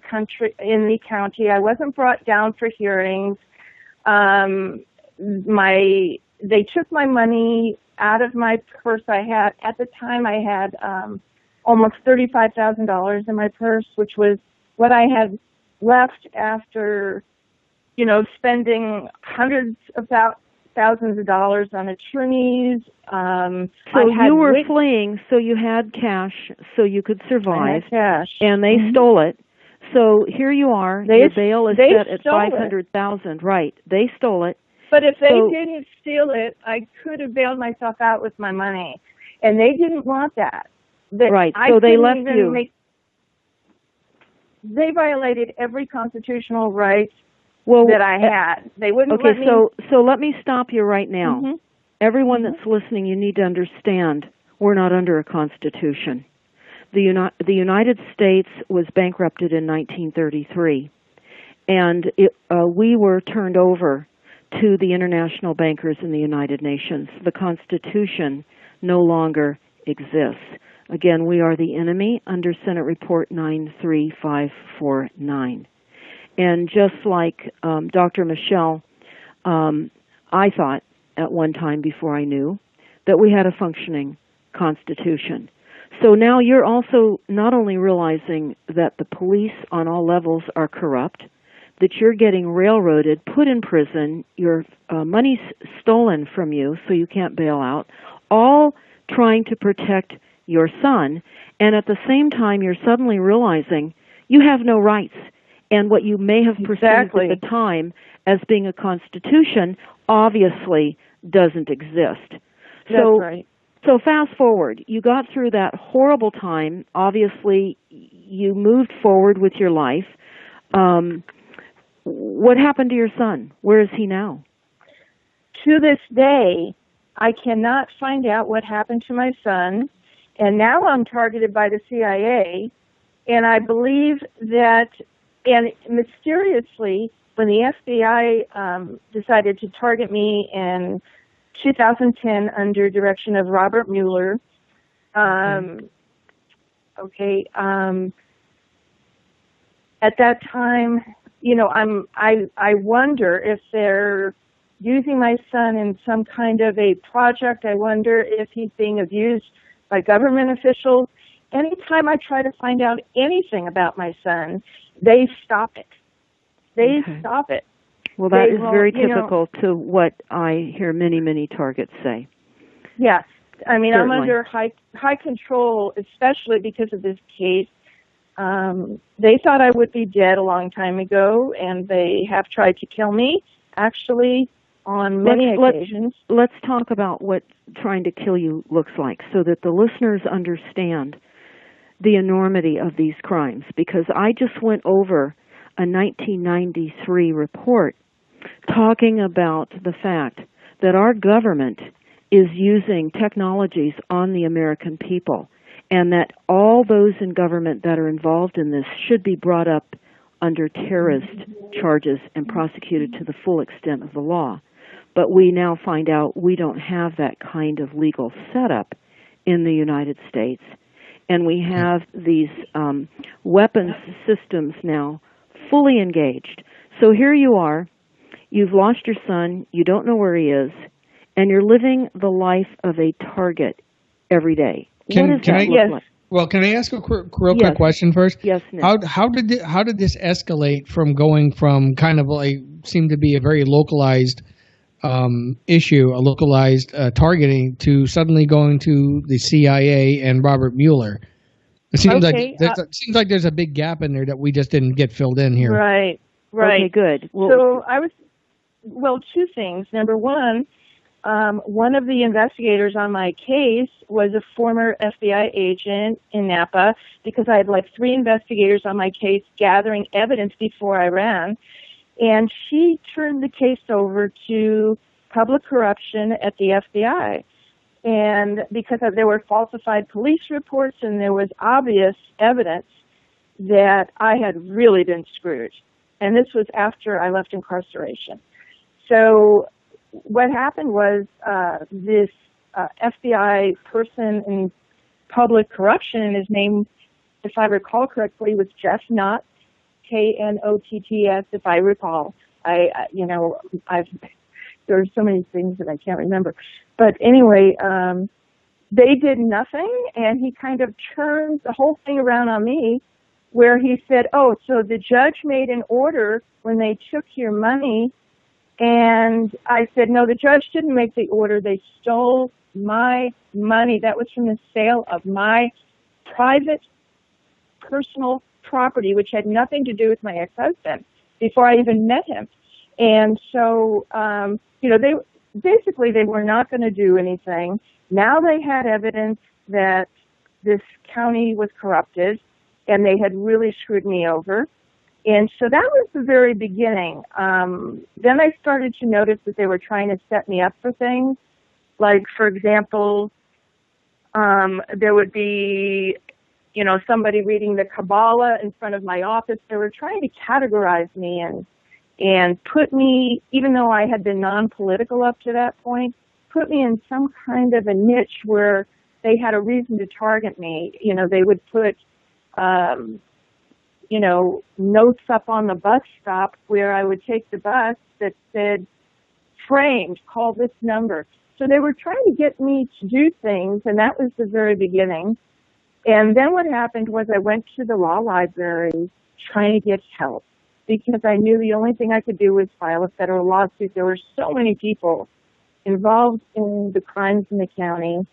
Speaker 7: county. I wasn't brought down for hearings. They took my money out of my purse. At the time I had almost $35,000 in my purse, which was what I had left after spending hundreds of thousands of dollars on attorneys.
Speaker 5: So you were fleeing, so you had cash, so you could survive.
Speaker 7: I had cash.
Speaker 5: And they stole it. So here you are. Your bail is set at $500,000. Right. They stole it.
Speaker 7: But if they didn't steal it, I could have bailed myself out with my money. And they didn't want that.
Speaker 5: Right. So they left you.
Speaker 7: they violated every constitutional right that I had. They wouldn't let me...
Speaker 5: So let me stop you right now. Mm-hmm. Everyone that's listening, you need to understand we're not under a constitution. The United States was bankrupted in 1933, and we were turned over to the international bankers in the United Nations. The Constitution no longer exists. Again, we are the enemy under Senate Report 93549. And just like Dr. Michelle, I thought at one time before I knew that we had a functioning Constitution. So now you're also not only realizing that the police on all levels are corrupt, that you're getting railroaded, put in prison, your money's stolen from you so you can't bail out, all trying to protect your son, and at the same time you're suddenly realizing you have no rights, and what you may have perceived at the time as being a constitution obviously doesn't exist.
Speaker 7: That's right.
Speaker 5: So fast forward, you got through that horrible time. Obviously, you moved forward with your life. What happened to your son? Where is he now?
Speaker 7: To this day, I cannot find out what happened to my son, and now I'm targeted by the CIA, and I believe that, and mysteriously, when the FBI decided to target me in 2010 under direction of Robert Mueller, at that time, you know, I wonder if they're using my son in some kind of a project. I wonder if he's being abused by government officials. Anytime I try to find out anything about my son, they stop it. They stop it.
Speaker 5: Well, that is very typical to what I hear many, many targets say.
Speaker 7: Yes. I mean,
Speaker 5: Certainly.
Speaker 7: I'm under high control, especially because of this case. They thought I would be dead a long time ago, and they have tried to kill me, actually, on many occasions.
Speaker 5: Let's talk about what trying to kill you looks like so that the listeners understand the enormity of these crimes, because I just went over a 1993 report talking about the fact that our government is using technologies on the American people, and that all those in government that are involved in this should be brought up under terrorist charges and prosecuted to the full extent of the law. But we now find out we don't have that kind of legal setup in the United States. And we have these weapons systems now fully engaged. So here you are, you've lost your son, you don't know where he is, and you're living the life of a target every day. What does that look like?
Speaker 6: Well, can I ask a real quick question first?
Speaker 5: Yes, Nick.
Speaker 6: How did this escalate from going from kind of like seemed to be a very localized issue, a localized targeting, to suddenly going to the CIA and Robert Mueller? It seems like there's a big gap in there that we just didn't get filled in here.
Speaker 7: Right.
Speaker 5: Okay, good.
Speaker 7: So two things. Number one of the investigators on my case was a former FBI agent in Napa, because I had like 3 investigators on my case gathering evidence before I ran. And she turned the case over to public corruption at the FBI. And because there were falsified police reports and there was obvious evidence that I had really been screwed. And this was after I left incarceration. So what happened was this FBI person in public corruption, and his name, if I recall correctly, was Jeff Knott, Knotts, if I recall. There are so many things that I can't remember. But anyway, they did nothing, and he kind of turned the whole thing around on me, where he said, oh, so the judge made an order when they took your money. And I said, no, the judge didn't make the order. They stole my money. That was from the sale of my private, personal property, which had nothing to do with my ex-husband before I even met him. And so, they were not going to do anything. Now they had evidence that this county was corrupted, and they had really screwed me over. And so that was the very beginning. Then I started to notice that they were trying to set me up for things. Like, for example, there would be, somebody reading the Kabbalah in front of my office. They were trying to categorize me and put me, even though I had been non-political up to that point, put me in some kind of a niche where they had a reason to target me. They would put, notes up on the bus stop where I would take the bus that said, framed, call this number. So they were trying to get me to do things, and that was the very beginning. And then what happened was I went to the law library trying to get help because I knew the only thing I could do was file a federal lawsuit. There were so many people involved in the crimes in the county,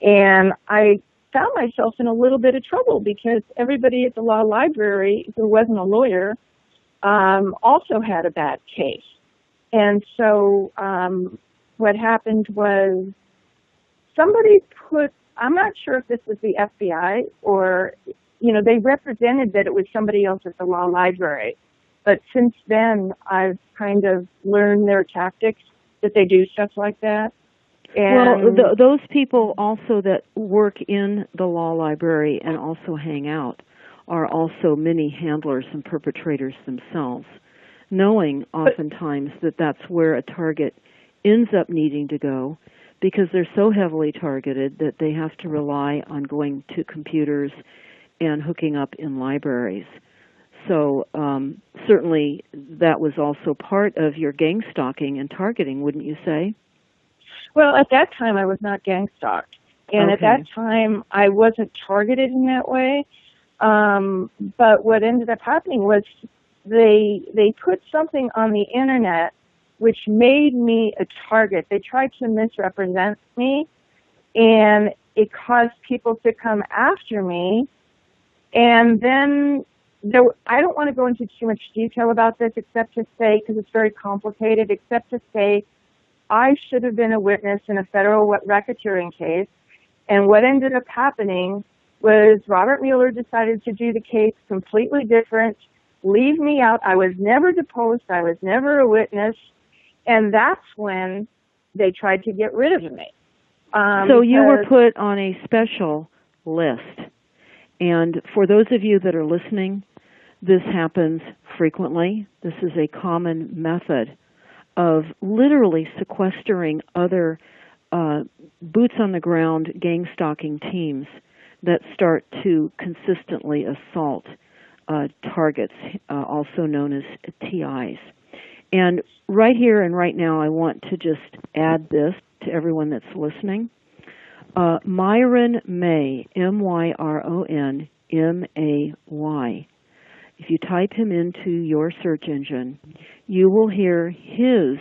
Speaker 7: and I found myself in a little bit of trouble because everybody at the law library who wasn't a lawyer also had a bad case. And so what happened was somebody I'm not sure if this was the FBI or, they represented that it was somebody else at the law library. But since then, I've kind of learned their tactics, that they do stuff like that. And
Speaker 5: those people also that work in the law library and also hang out are also many handlers and perpetrators themselves, knowing oftentimes that that's where a target ends up needing to go because they're so heavily targeted that they have to rely on going to computers and hooking up in libraries. So certainly that was also part of your gang stalking and targeting, wouldn't you say?
Speaker 7: Well, at that time, I was not gang stalked. And at that time, I wasn't targeted in that way. But what ended up happening was they put something on the Internet which made me a target. They tried to misrepresent me, and it caused people to come after me. And then I don't want to go into too much detail about this except to say, because it's very complicated, except to say I should have been a witness in a federal racketeering case. And what ended up happening was Robert Mueller decided to do the case completely different, leave me out. I was never deposed. I was never a witness. And that's when they tried to get rid of me.
Speaker 5: So you were put on a special list. And for those of you that are listening, this happens frequently. This is a common method of literally sequestering other boots-on-the-ground gang-stalking teams that start to consistently assault targets, also known as TIs. And right here and right now, I want to just add this to everyone that's listening. Myron May, M-Y-R-O-N-M-A-Y. If you type him into your search engine, you will hear his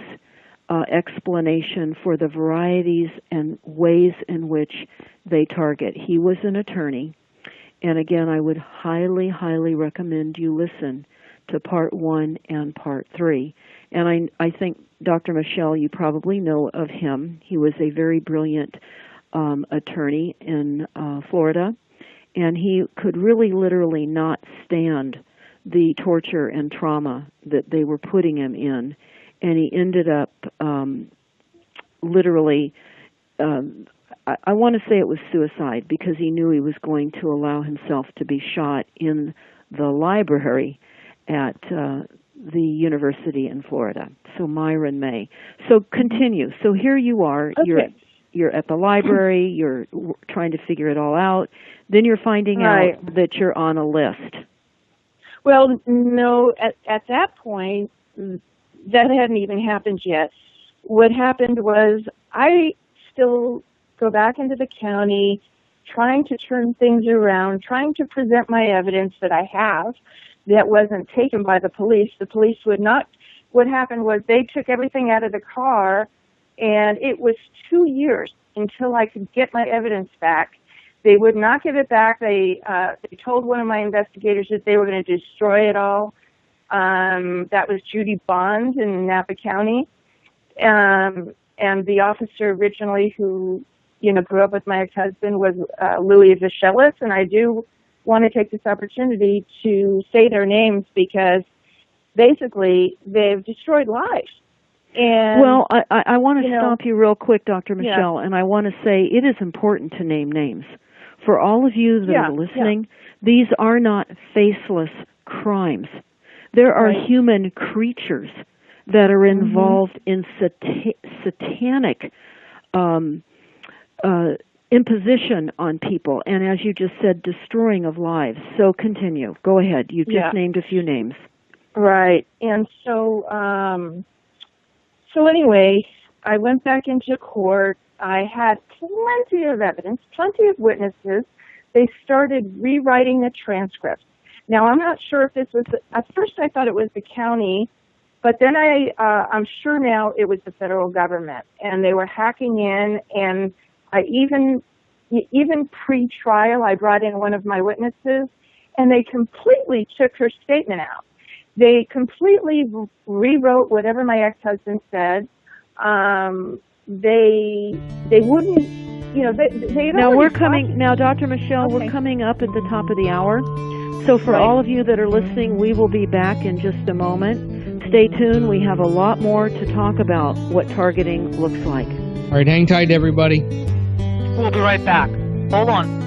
Speaker 5: explanation for the varieties and ways in which they target. He was an attorney, and again, I would highly, highly recommend you listen to Part 1 and Part 3. And I think, Dr. Michelle, you probably know of him. He was a very brilliant attorney in Florida, and he could really literally not stand the torture and trauma that they were putting him in, and he ended up literally, I want to say it was suicide because he knew he was going to allow himself to be shot in the library at the university in Florida. So Myron May. So continue. So here you are.
Speaker 7: Okay.
Speaker 5: You're at the library. You're trying to figure it all out. Then you're finding out that you're on a list.
Speaker 7: Well, no, at that point, that hadn't even happened yet. What happened was I still go back into the county, trying to turn things around, trying to present my evidence that I have that wasn't taken by the police. The police would not. What happened was they took everything out of the car, and it was 2 years until I could get my evidence back. They would not give it back. They told one of my investigators that they were going to destroy it all. That was Judy Bond in Napa County. And the officer originally who, grew up with my ex-husband was Louis Vichelis, and I do want to take this opportunity to say their names because basically they've destroyed lives. And,
Speaker 5: well, I want to stop you real quick, Dr. Michelle, and I want to say it is important to name names. For all of you that are listening, these are not faceless crimes. There are human creatures that are involved in satanic imposition on people, and as you just said, destroying of lives. So continue. Go ahead. You just named a few names.
Speaker 7: Right. And so, so anyway, I went back into court. I had plenty of evidence, plenty of witnesses. They started rewriting the transcripts. Now, I'm not sure if this was, at first I thought it was the county, but then I'm sure now it was the federal government. And they were hacking in, and I even pre-trial, I brought in one of my witnesses, and they completely took her statement out. They completely rewrote whatever my ex-husband said. They wouldn't, they
Speaker 5: Now we're coming, now Dr. Michelle, we're coming up at the top of the hour. So for all of you that are listening, we will be back in just a moment. Stay tuned. We have a lot more to talk about what targeting looks like.
Speaker 6: All right, hang tight, everybody.
Speaker 3: We'll be right back. Hold on.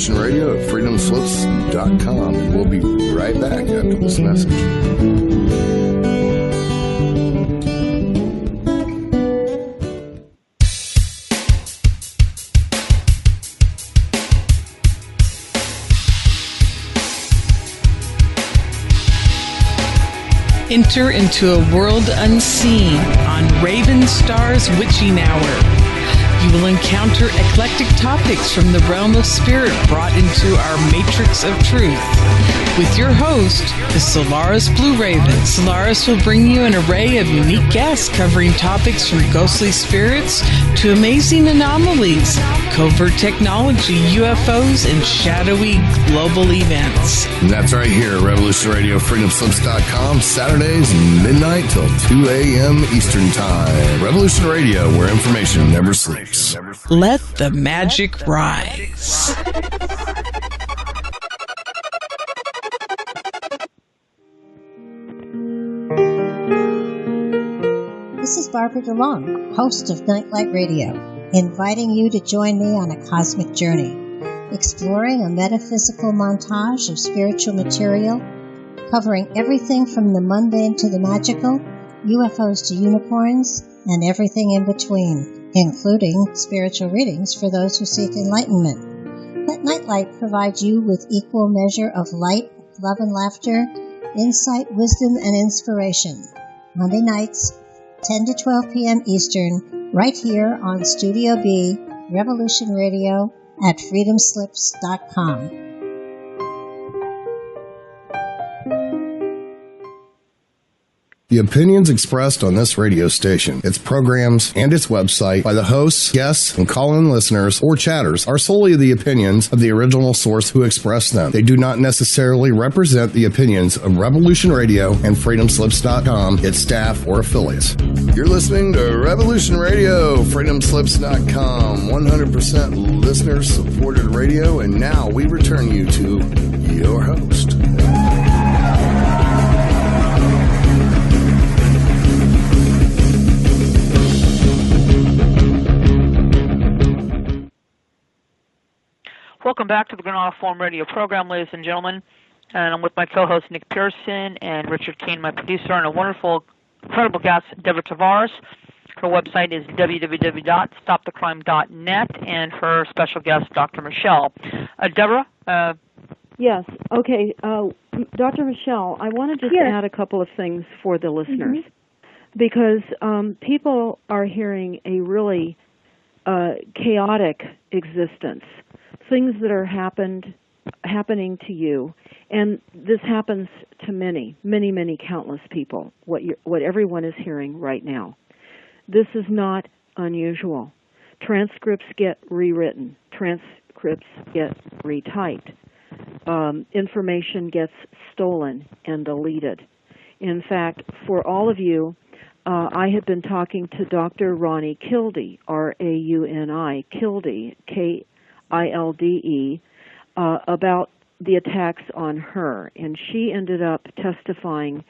Speaker 1: Radio at freedomslips.com, and we'll be right back after this message.
Speaker 8: Enter into a world unseen on Raven Star's Witching Hour. You will encounter eclectic topics from the realm of spirit brought into our matrix of truth. With your host, the Solaris Blue Raven. Solaris will bring you an array of unique guests covering topics from ghostly spirits to amazing anomalies, covert technology, UFOs, and shadowy global events.
Speaker 1: And that's right here at Revolution Radio, freedomslips.com, Saturdays, midnight till 2 a.m. Eastern Time. Revolution Radio, where information never sleeps.
Speaker 8: Let the magic rise.
Speaker 9: This is Barbara DeLong, host of Nightlight Radio, inviting you to join me on a cosmic journey, exploring a metaphysical montage of spiritual material, covering everything from the mundane to the magical, UFOs to unicorns, and everything in between, including spiritual readings for those who seek enlightenment. Let Nightlight provide you with equal measure of light, love and laughter, insight, wisdom, and inspiration. Monday nights, 10 to 12 p.m. Eastern, right here on Studio B, Revolution Radio at freedomslips.com.
Speaker 1: The opinions expressed on this radio station, its programs, and its website by the hosts, guests, and call-in listeners or chatters are solely the opinions of the original source who expressed them. They do not necessarily represent the opinions of Revolution Radio and freedomslips.com, its staff, or affiliates. You're listening to Revolution Radio, freedomslips.com, 100% listener-supported radio, and now we return you to your host.
Speaker 3: Welcome back to the Granada Forum Radio program, ladies and gentlemen. And I'm with my co-host, Nick Pearson, and Richard Kane, my producer, and a wonderful, incredible guest, Deborah Tavares. Her website is www.stopthecrime.net, and her special guest, Dr. Michelle. Deborah?
Speaker 5: Yes. Okay. Dr. Michelle, I want to just add a couple of things for the listeners, because people are hearing a really chaotic existence, things that are happening to you, and this happens to many, countless people, what everyone is hearing right now. This is not unusual. Transcripts get rewritten. Transcripts get retyped. Information gets stolen and deleted. In fact, for all of you, I have been talking to Dr. Ronnie Kilde, R-A-U-N-I, Kilde, K-I-L-D-E, about the attacks on her. And she ended up testifying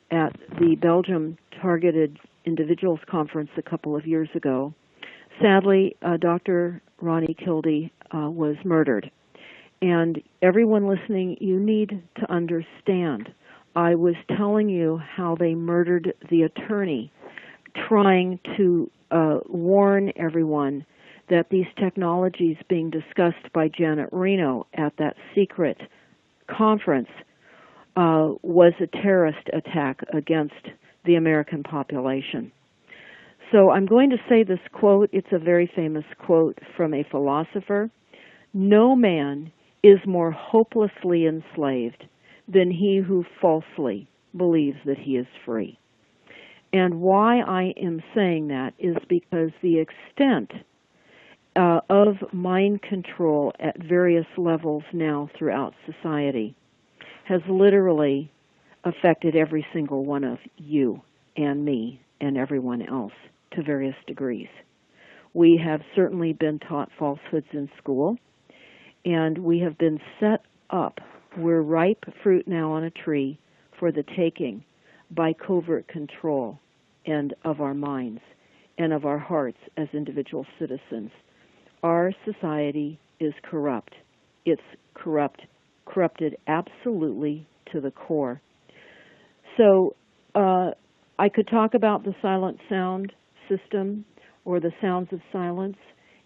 Speaker 5: at the Belgium Targeted Individuals Conference a couple of years ago. Sadly, Dr. Ronnie Kilde was murdered. And everyone listening, you need to understand. I was telling you how they murdered the attorney, trying to warn everyone that these technologies being discussed by Janet Reno at that secret conference was a terrorist attack against the American population. So I'm going to say this quote. It's a very famous quote from a philosopher. No man is more hopelessly enslaved than he who falsely believes that he is free. And why I am saying that is because the extent of mind control at various levels now throughout society has literally affected every single one of you and me and everyone else to various degrees. We have certainly been taught falsehoods in school, and we have been set up. We're ripe fruit now on a tree for the taking by covert control and of our minds and of our hearts as individual citizens. Our society is corrupt. It's corrupted absolutely to the core. So I could talk about the silent sound system or the sounds of silence.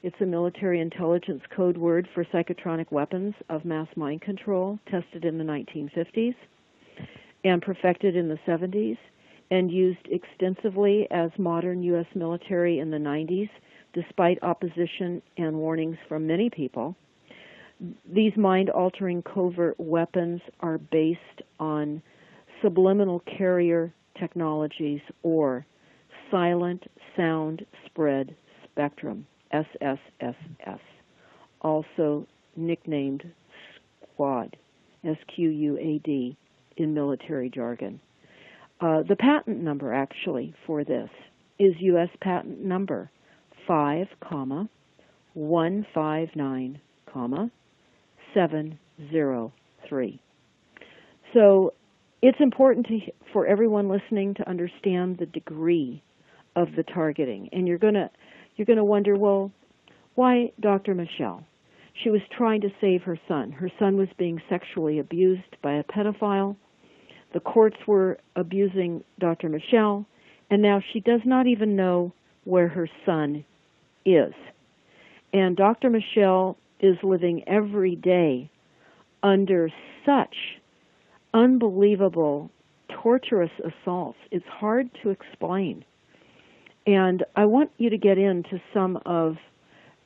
Speaker 5: It's a military intelligence code word for psychotronic weapons of mass mind control, tested in the 1950s and perfected in the 70s and used extensively as modern U.S. military in the 90s, despite opposition and warnings from many people. These mind-altering covert weapons are based on subliminal carrier technologies or silent sound spread spectrum, SSSS, also nicknamed SQUAD, S-Q-U-A-D, in military jargon. The patent number, actually, for this is U.S. patent number 5,159,703. So it's important for everyone listening to understand the degree of the targeting. And you're going to wonder, well, why Dr. Michelle? She was trying to save her son. Her son was being sexually abused by a pedophile. The courts were abusing Dr. Michelle, and now she does not even know where her son is. And Dr. Michelle is living every day under such unbelievable, torturous assaults. It's hard to explain. And I want you to get into some of,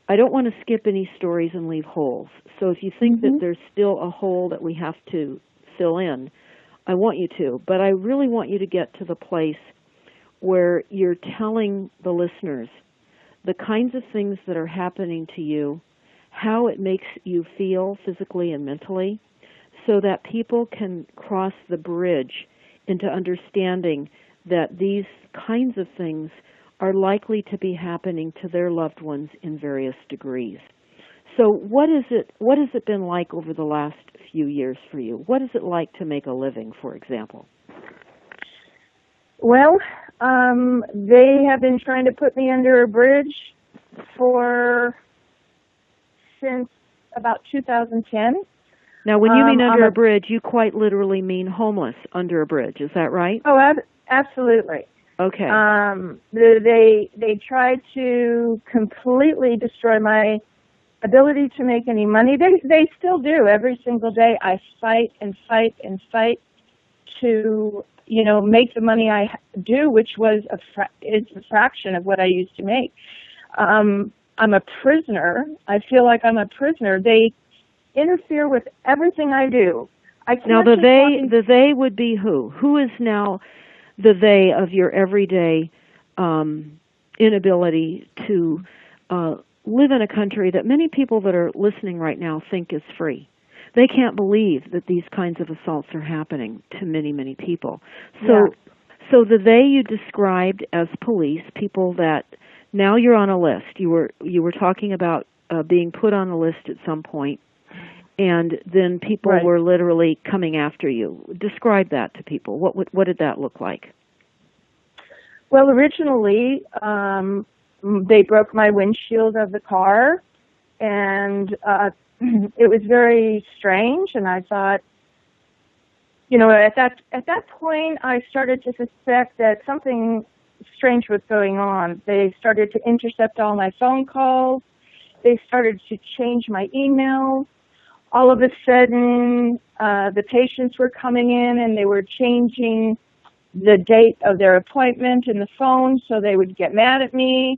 Speaker 5: I don't want to skip any stories and leave holes. So if you think that there's still a hole that we have to fill in, I want you to. But I really want you to get to the place where you're telling the listeners the kinds of things that are happening to you, how it makes you feel physically and mentally, so that people can cross the bridge into understanding that these kinds of things are likely to be happening to their loved ones in various degrees. So what has it been like over the last few years for you? What is it like to make a living, for example?
Speaker 7: Well, they have been trying to put me under a bridge since about 2010.
Speaker 5: Now, when you mean under a bridge, you quite literally mean homeless under a bridge. Is that right?
Speaker 7: Oh, absolutely.
Speaker 5: Okay.
Speaker 7: They tried to completely destroy my ability to make any money. They still do. Every single day I fight and fight and fight to, make the money I do, which was is a fraction of what I used to make. I'm a prisoner. I feel like I'm a prisoner. They interfere with everything I do.
Speaker 5: Now the they would be who? Who is now the they of your everyday inability to live in a country that many people that are listening right now think is free? They can't believe that these kinds of assaults are happening to many, many people. So the they you described as police, people that now you're on a list. You were talking about being put on a list at some point, and then people were literally coming after you. Describe that to people. What did that look like?
Speaker 7: Well, originally, they broke my windshield of the car, and it was very strange. And I thought, at that point, I started to suspect that something strange was going on. They started to intercept all my phone calls. They started to change my emails. All of a sudden, the patients were coming in and they were changing the date of their appointment in the phone, so they would get mad at me.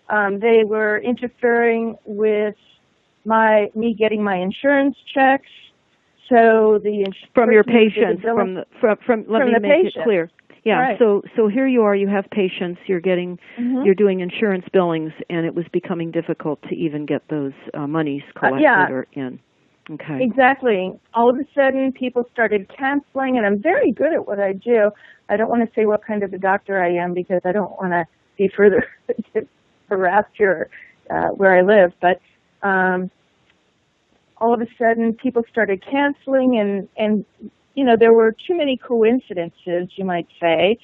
Speaker 7: They were interfering with me getting my insurance checks. So
Speaker 5: from your patients, let me make it clear. Yeah.
Speaker 7: Right.
Speaker 5: So here you are. You have patients. You're getting. You're doing insurance billings, and it was becoming difficult to even get those monies collected or in. Okay.
Speaker 7: Exactly. All of a sudden, people started canceling, and I'm very good at what I do. I don't want to say what kind of a doctor I am because I don't want to be further harassed here where I live. But all of a sudden, people started canceling, and there were too many coincidences, you might say.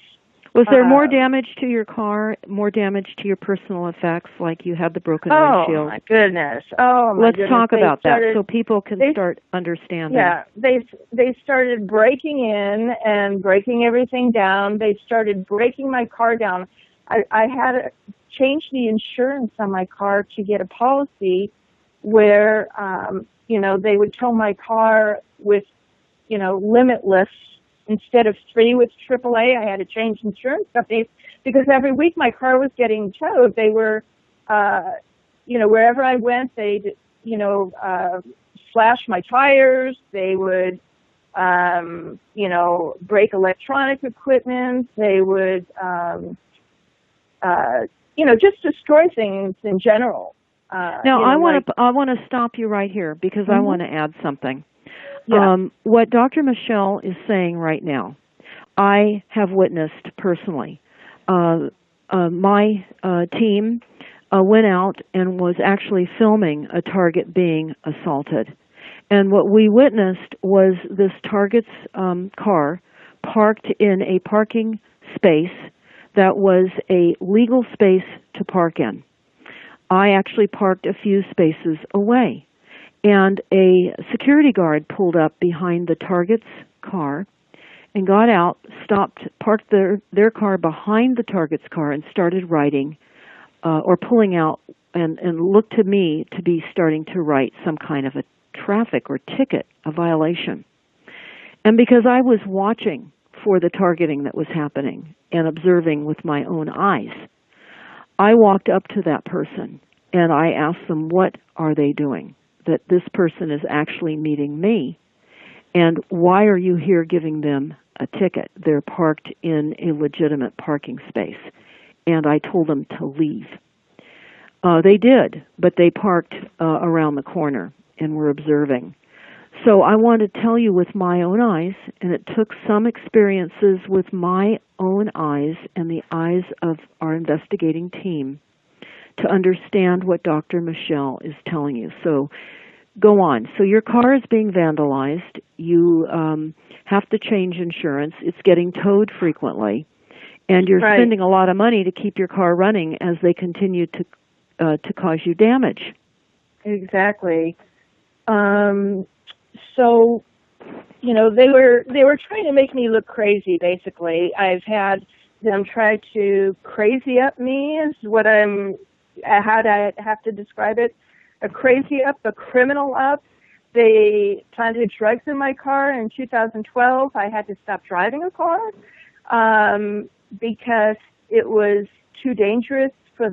Speaker 5: Was there more damage to your car, more damage to your personal effects, like you had the broken windshield?
Speaker 7: Oh, my goodness. Oh, my
Speaker 5: Let's
Speaker 7: goodness.
Speaker 5: talk about that so people can start understanding.
Speaker 7: Yeah, they started breaking in and breaking everything down. They started breaking my car down. I had to change the insurance on my car to get a policy where, they would tow my car with, limitless. Instead of 3 with AAA, I had to change insurance companies because every week my car was getting towed. They were, wherever I went, they'd, slash my tires. They would, break electronic equipment. They would, just destroy things in general.
Speaker 5: Now, I want to stop you right here because I want to add something.
Speaker 7: Yeah.
Speaker 5: What Dr. Michelle is saying right now, I have witnessed personally. My team went out and was actually filming a target being assaulted. And what we witnessed was this target's car parked in a parking space that was a legal space to park in. I actually parked a few spaces away. And a security guard pulled up behind the target's car and got out, parked their car behind the target's car and started writing or pulling out and looked to me to be starting to write some kind of a traffic or ticket, a violation. And because I was watching for the targeting that was happening and observing with my own eyes, I walked up to that person and I asked them, what are they doing? That this person is actually meeting me, and why are you here giving them a ticket? They're parked in a legitimate parking space, and I told them to leave. They did, but they parked around the corner and were observing. So I want to tell you with my own eyes, and it took some experiences with my own eyes and the eyes of our investigating team to understand what Dr. Michelle is telling you. So go on. So your car is being vandalized. You have to change insurance. It's getting towed frequently. And you're spending a lot of money to keep your car running as they continue to cause you damage.
Speaker 7: Exactly. So, they were trying to make me look crazy, basically. I've had them try to crazy up me is what how do I have to describe it? A crazy up, a criminal up. They planted drugs in my car in 2012. I had to stop driving a car because it was too dangerous for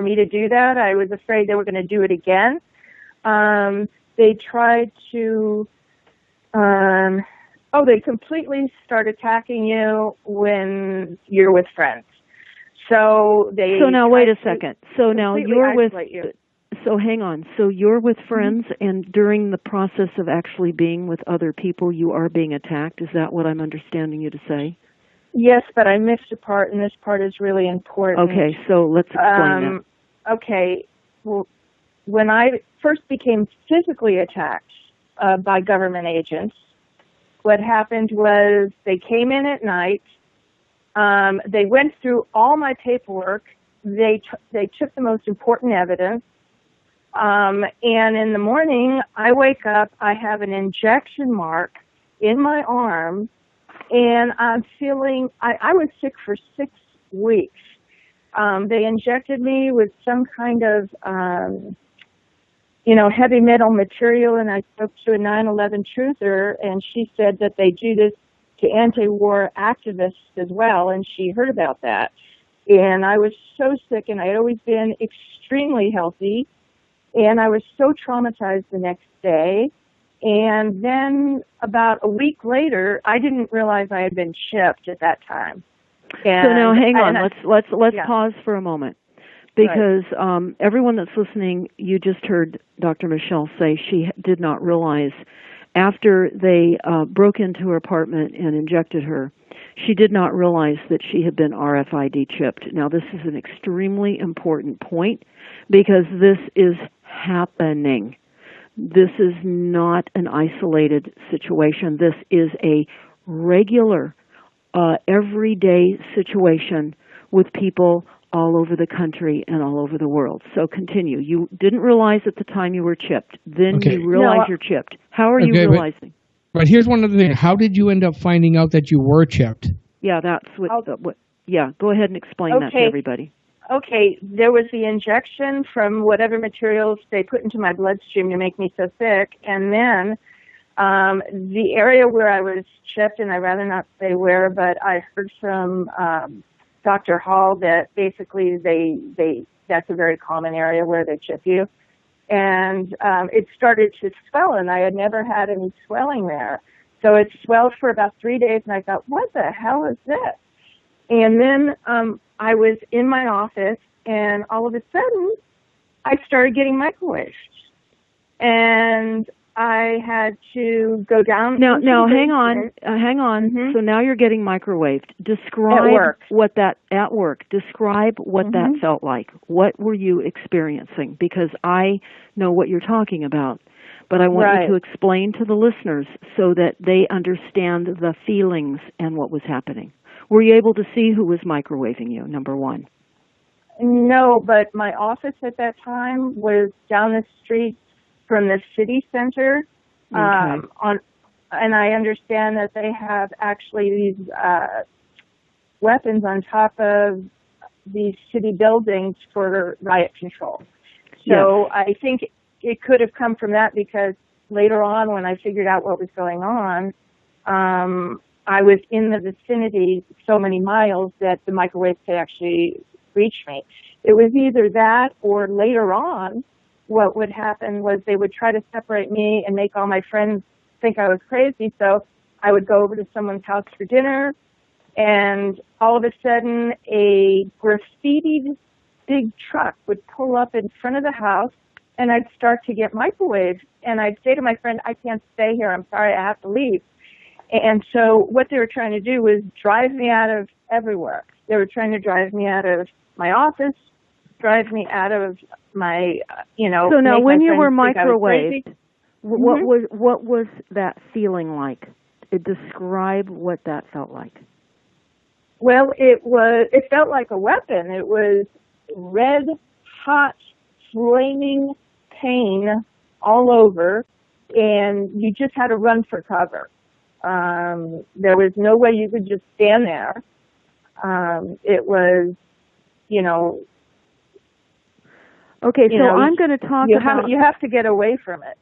Speaker 7: me to do that. I was afraid they were going to do it again. They tried to, they completely start attacking you when you're with friends. So
Speaker 5: now wait a second. So now you're with
Speaker 7: you.
Speaker 5: So hang on. So you're with friends, and during the process of actually being with other people, you are being attacked. Is that what I'm understanding you to say?
Speaker 7: Yes, but I missed a part, and this part is really important.
Speaker 5: Okay, so let's explain that.
Speaker 7: Okay. Well, when I first became physically attacked by government agents, what happened was they came in at night. They went through all my paperwork. They took the most important evidence. And in the morning, I wake up, I have an injection mark in my arm, and I'm feeling, I was sick for 6 weeks. They injected me with some kind of, heavy metal material, and I spoke to a 9/11 truther, and she said that they do this to anti-war activists as well, and she heard about that. And I was so sick, and I had always been extremely healthy, and I was so traumatized the next day. And then about a week later, I didn't realize I had been chipped at that time.
Speaker 5: So now hang on, let's pause for a moment. Because everyone that's listening, you just heard Dr. Michelle say she did not realize after they broke into her apartment and injected her, she did not realize that she had been RFID chipped. Now, this is an extremely important point because this is happening. This is not an isolated situation. This is a regular, everyday situation with people all over the country and all over the world. So continue. You didn't realize at the time you were chipped. Then you realize you're chipped. How are you realizing?
Speaker 6: But here's one other thing. How did you end up finding out that you were chipped?
Speaker 5: Yeah, that's what go ahead and explain that to everybody.
Speaker 7: Okay, there was the injection from whatever materials they put into my bloodstream to make me so sick, and then the area where I was chipped, and I'd rather not say where, but I heard from Dr. Hall that basically that's a very common area where they chip you. And it started to swell, and I had never had any swelling there. So it swelled for about 3 days, and I thought, what the hell is this? And then I was in my office, and all of a sudden, I started getting microwaved. And I had to go down.
Speaker 5: Now, hang on. Mm-hmm. So now you're getting microwaved. Describe what that felt like. What were you experiencing? Because I know what you're talking about, but I want you to explain to the listeners so that they understand the feelings and what was happening. Were you able to see who was microwaving you, number one?
Speaker 7: No, but my office at that time was down the street from the city center, and I understand that they have actually these weapons on top of these city buildings for riot control. So I think it could have come from that because later on when I figured out what was going on, I was in the vicinity so many miles that the microwave could actually reach me. It was either that or later on, what would happen was they would try to separate me and make all my friends think I was crazy. So I would go over to someone's house for dinner, and all of a sudden a graffitied big truck would pull up in front of the house, and I'd start to get microwaved. And I'd say to my friend, I can't stay here. I'm sorry, I have to leave. And so what they were trying to do was drive me out of everywhere. They were trying to drive me out of my office, drive me out of my,
Speaker 5: So now, when you were microwaved, what was that feeling like? Describe what that felt like.
Speaker 7: Well, it felt like a weapon. It was red, hot, flaming pain all over, and you just had to run for cover. There was no way you could just stand there. It was,
Speaker 5: Okay, so I'm going to talk about...
Speaker 7: You have to get away from it.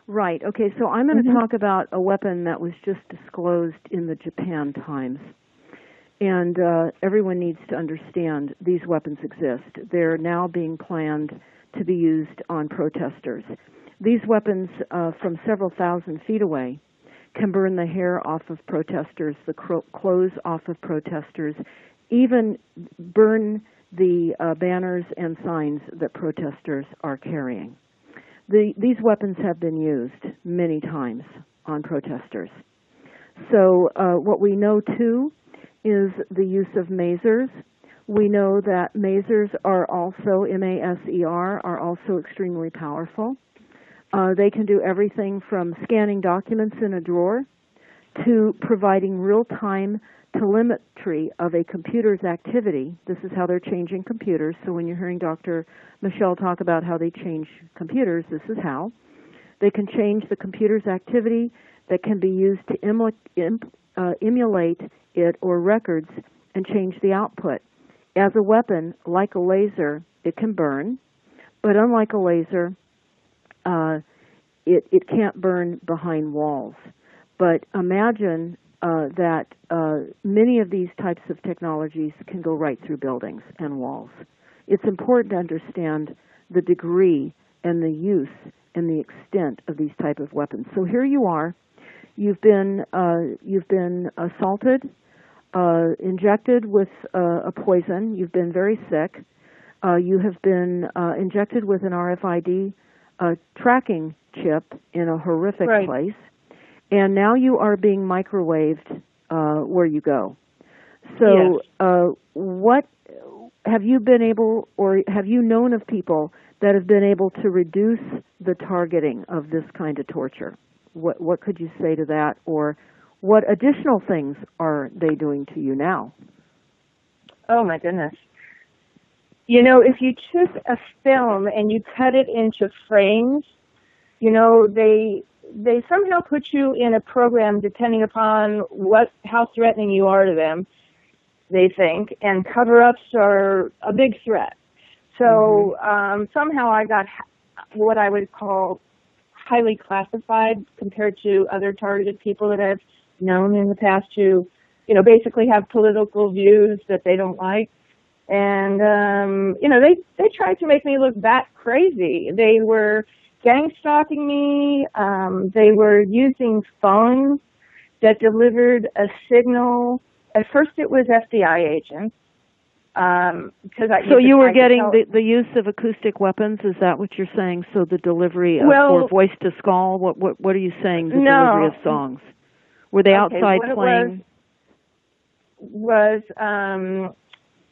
Speaker 5: Right. Okay, so I'm going to talk about a weapon that was just disclosed in the Japan Times. And everyone needs to understand these weapons exist. They're now being planned to be used on protesters. These weapons, from several thousand feet away, can burn the hair off of protesters, the clothes off of protesters, even burn the banners and signs that protesters are carrying. These weapons have been used many times on protesters. So what we know, too, is the use of masers. We know that masers are also, M-A-S-E-R, are also extremely powerful. They can do everything from scanning documents in a drawer to providing real-time telemetry of a computer's activity. This is how they're changing computers. So when you're hearing Dr. Michelle talk about how they change computers, this is how. They can change the computer's activity that can be used to emulate it or records and change the output. As a weapon, like a laser, it can burn, but unlike a laser, it can't burn behind walls. But imagine that many of these types of technologies can go right through buildings and walls. It's important to understand the degree and the use and the extent of these type of weapons. So here you are. You've been assaulted, injected with a poison. You've been very sick. You have been injected with an RFID tracking chip in a horrific place. And now you are being microwaved where you go. So what have you been able, or have you known of people that have been able to reduce the targeting of this kind of torture? What could you say to that, or what additional things are they doing to you now?
Speaker 7: Oh, my goodness. If you took a film and you cut it into frames, they somehow put you in a program depending upon how threatening you are to them, they think, and cover-ups are a big threat. So somehow I got what I would call highly classified compared to other targeted people that I've known in the past who, basically have political views that they don't like. And, they tried to make me look bat crazy. They were gang stalking me. They were using phones that delivered a signal. At first it was FBI agents. So
Speaker 5: you were getting the use of acoustic weapons? Is that what you're saying? So the delivery of or voice to skull? What are you saying? The delivery of songs? Were they outside playing?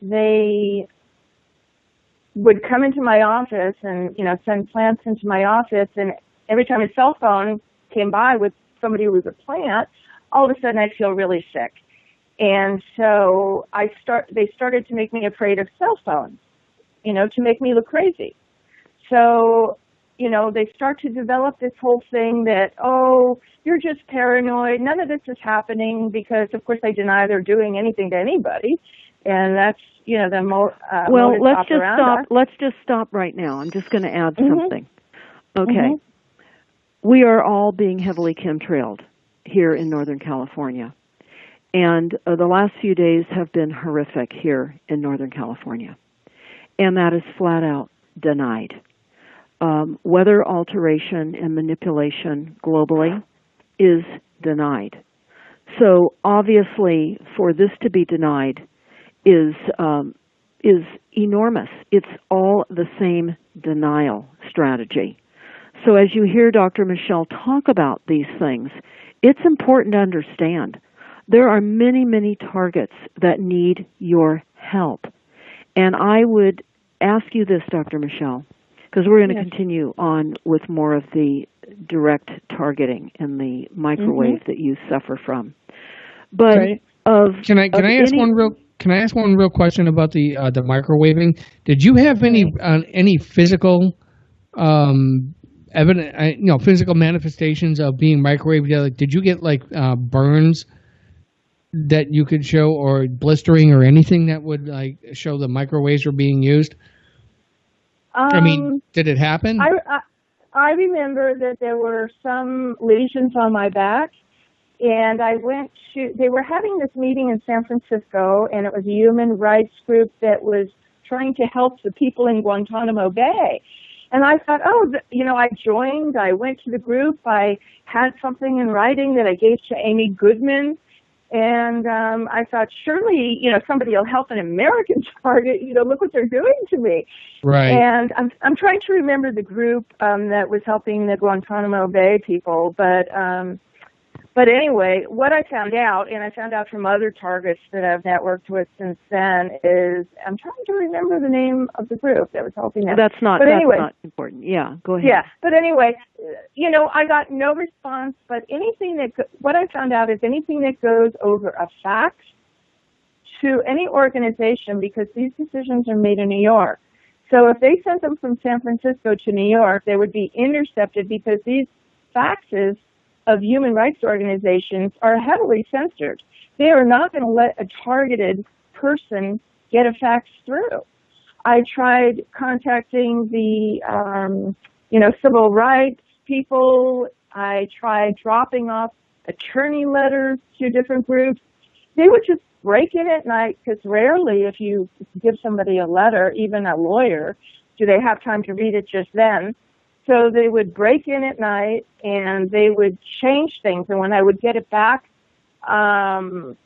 Speaker 7: They would come into my office and send plants into my office, and every time a cell phone came by with somebody who was a plant, all of a sudden I'd feel really sick. And so they started to make me afraid of cell phones, to make me look crazy. So, they start to develop this whole thing that, you're just paranoid. None of this is happening because, of course, they deny they're doing anything to anybody. And that's, the
Speaker 5: well, let's just stop right now. I'm just going to add something. Okay. We are all being heavily chemtrailed here in Northern California. And the last few days have been horrific here in Northern California. And that is flat out denied. Weather alteration and manipulation globally is denied. So obviously, for this to be denied is enormous. It's all the same denial strategy. So as you hear Dr. Michelle talk about these things, it's important to understand there are many, many targets that need your help. And I would ask you this, Dr. Michelle, because we're going to continue on with more of the direct targeting and the microwave that you suffer from. But
Speaker 6: can I ask one real question about the microwaving? Did you have any physical physical manifestations of being microwaved? Like, did you get burns that you could show, or blistering, or anything that would like show the microwaves were being used? I mean, did it happen?
Speaker 7: I remember that there were some lesions on my back, and they were having this meeting in San Francisco, and it was a human rights group that was trying to help the people in Guantanamo Bay. And I thought, I joined, I went to the group, I had something in writing that I gave to Amy Goodman, and I thought, surely, somebody will help an American target, look what they're doing to me.
Speaker 6: Right.
Speaker 7: And I'm trying to remember the group that was helping the Guantanamo Bay people, but anyway, what I found out, and I found out from other targets that I've networked with since then, is I'm trying to remember the name of the group that was helping them.
Speaker 5: That's not important. Yeah, go ahead.
Speaker 7: Yeah, but anyway, I got no response, but what I found out is anything that goes over a fax to any organization, because these decisions are made in New York. So if they sent them from San Francisco to New York, they would be intercepted, because these faxes of human rights organizations are heavily censored. They are not going to let a targeted person get a fax through. I tried contacting the, civil rights people. I tried dropping off attorney letters to different groups. They would just break in at night, because rarely, if you give somebody a letter, even a lawyer, do they have time to read it just then. So they would break in at night, and they would change things. And when I would get it back, something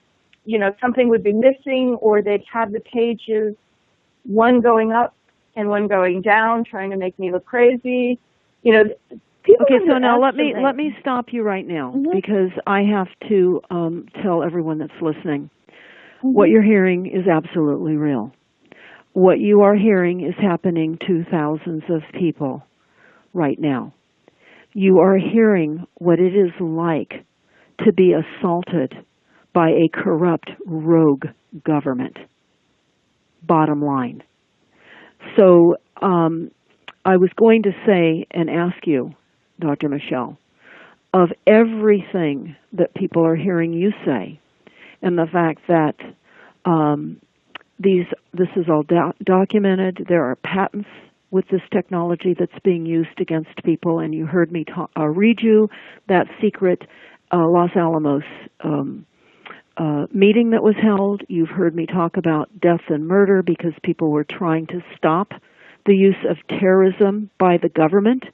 Speaker 7: would be missing, or they'd have the pages, one going up and one going down, trying to make me look crazy.
Speaker 5: Okay, so now let me stop you right now, because I have to tell everyone that's listening. What you're hearing is absolutely real. What you are hearing is happening to thousands of people right now. You are hearing what it is like to be assaulted by a corrupt, rogue government. Bottom line. So I was going to say and ask you, Dr. Michelle, of everything that people are hearing you say, and the fact that this is all documented, there are patents with this technology that's being used against people, and you heard me read you that secret Los Alamos meeting that was held. You've heard me talk about death and murder because people were trying to stop the use of terrorism by the government.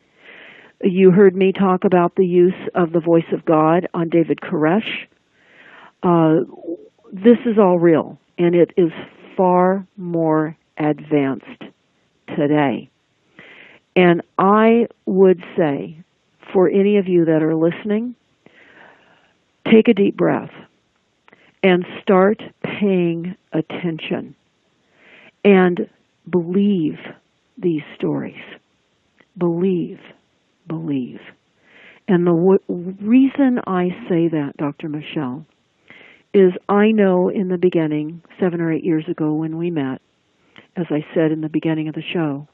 Speaker 5: You heard me talk about the use of the voice of God on David Koresh. This is all real, and it is far more advanced today. And I would say, for any of you that are listening, take a deep breath and start paying attention and believe these stories. Believe. And the reason I say that, Dr. Michelle, is I know in the beginning, 7 or 8 years ago when we met, as I said in the beginning of the show,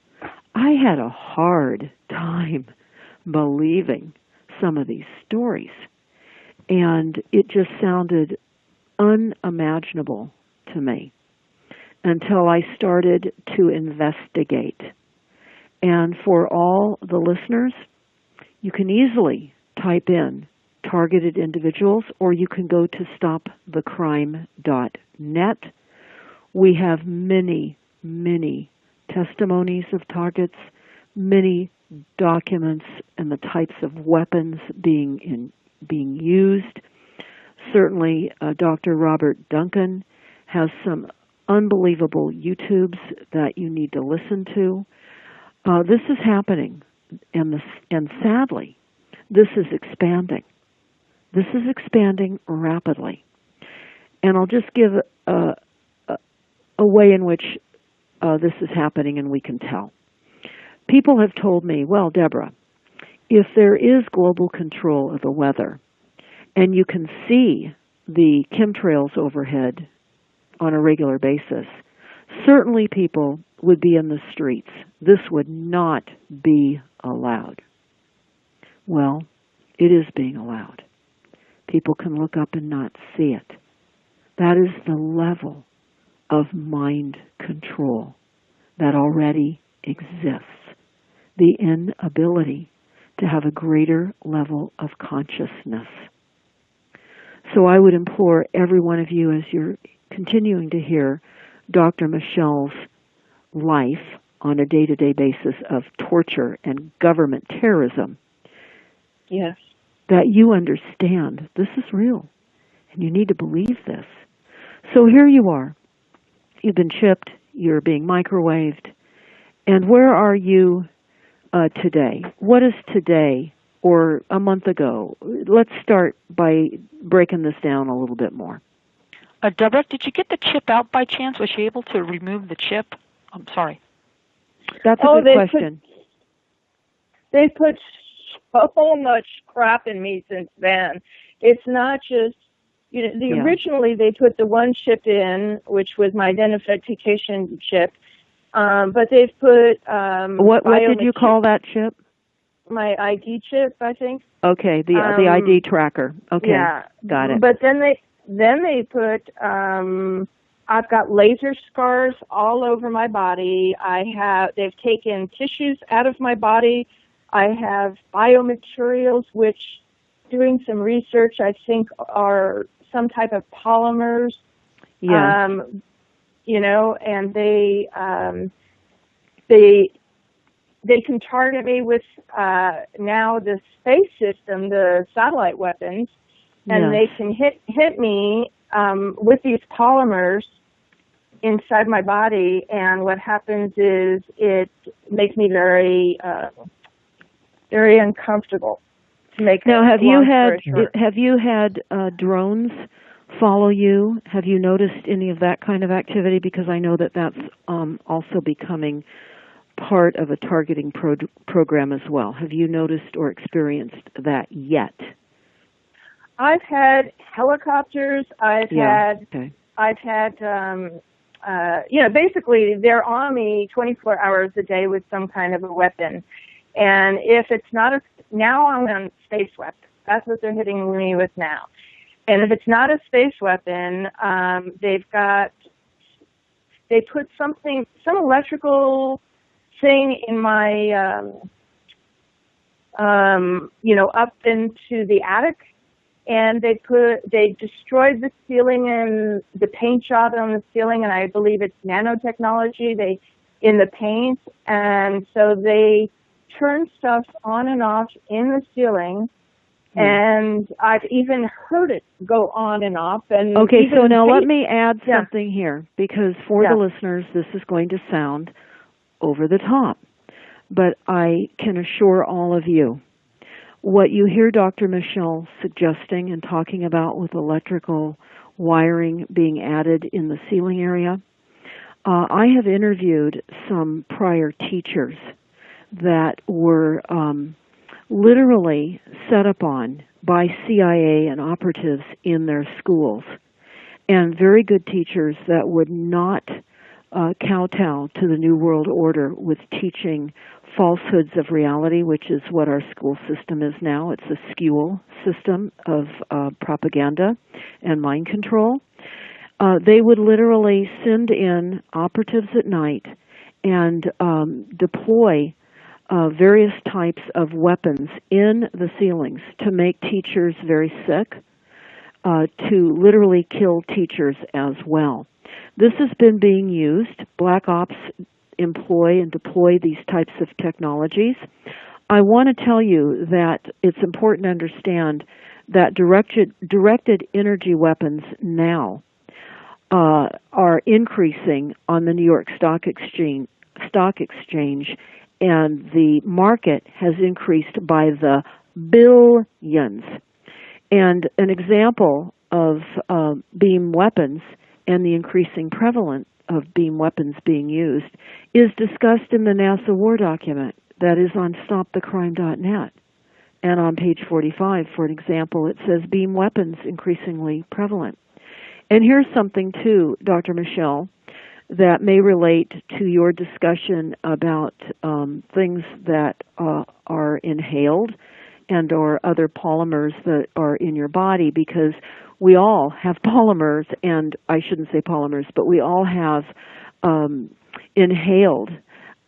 Speaker 5: I had a hard time believing some of these stories. And it just sounded unimaginable to me until I started to investigate. And for all the listeners, you can easily type in targeted individuals, or you can go to stopthecrime.net. We have many testimonies of targets, many documents and the types of weapons being used. Certainly, Dr. Robert Duncan has some unbelievable YouTubes that you need to listen to. This is happening, and sadly, this is expanding. This is expanding rapidly. And I'll just give a way in which this is happening, and we can tell. People have told me, well, Deborah, if there is global control of the weather, and you can see the chemtrails overhead on a regular basis, certainly people would be in the streets. This would not be allowed. Well, it is being allowed. People can look up and not see it. That is the level of mind control that already exists. The inability to have a greater level of consciousness. So I would implore every one of you, as you're continuing to hear Dr. Michelle's life on a day-to-day basis of torture and government terrorism,
Speaker 7: yes,
Speaker 5: that you understand this is real, and you need to believe this. So here you are. You've been chipped. You're being microwaved. And where are you today? What is today or a month ago? Let's start by breaking this down a little bit more.
Speaker 3: Deborah, did you get the chip out by chance? Was she able to remove the chip? I'm sorry.
Speaker 5: That's a good question.
Speaker 7: They've put so much crap in me since then. It's not just, originally they put the one chip in, which was my identification chip, but they've put...
Speaker 5: What did you call that chip?
Speaker 7: My ID chip, I think.
Speaker 5: Okay, the ID tracker. Okay,
Speaker 7: yeah,
Speaker 5: got it.
Speaker 7: But then they put... I've got laser scars all over my body. They've taken tissues out of my body. I have biomaterials, which, doing some research, I think are some type of polymers.
Speaker 5: Yeah.
Speaker 7: And they can target me with now the space system, the satellite weapons, and they can hit me with these polymers inside my body, and what happens is it makes me very, very uncomfortable.
Speaker 5: Now, have you had drones follow you? Have you noticed any of that kind of activity? Because I know that that's also becoming part of a targeting program as well. Have you noticed or experienced that yet?
Speaker 7: I've had helicopters. I've had basically they're on me 24 hours a day with some kind of a weapon. And if it's not now I'm on space weapon. That's what they're hitting me with now. And if it's not a space weapon, they put some electrical thing in my, up into the attic. And they destroyed the ceiling and the paint job on the ceiling, and I believe it's nanotechnology in the paint. And so they turn stuff on and off in the ceiling, and I've even heard it go on and off. And
Speaker 5: okay, so now let me add something here, because for the listeners, this is going to sound over the top, but I can assure all of you, what you hear Dr. Michelle suggesting and talking about with electrical wiring being added in the ceiling area, I have interviewed some prior teachers that were literally set upon by CIA and operatives in their schools, and very good teachers that would not kowtow to the New World Order with teaching falsehoods of reality, which is what our school system is now. It's a skewal system of propaganda and mind control. They would literally send in operatives at night and deploy various types of weapons in the ceilings to make teachers very sick, to literally kill teachers as well. This has been being used. Black Ops employ and deploy these types of technologies. I want to tell you that it's important to understand that directed energy weapons now are increasing on the New York Stock Exchange, and the market has increased by the billions. And an example of beam weapons and the increasing prevalence of beam weapons being used is discussed in the NASA war document that is on stopthecrime.net. And on page 45, for an example, it says beam weapons increasingly prevalent. And here's something, too, Dr. Michelle, that may relate to your discussion about things that are inhaled and or other polymers that are in your body, because we all have polymers, and I shouldn't say polymers, but we all have inhaled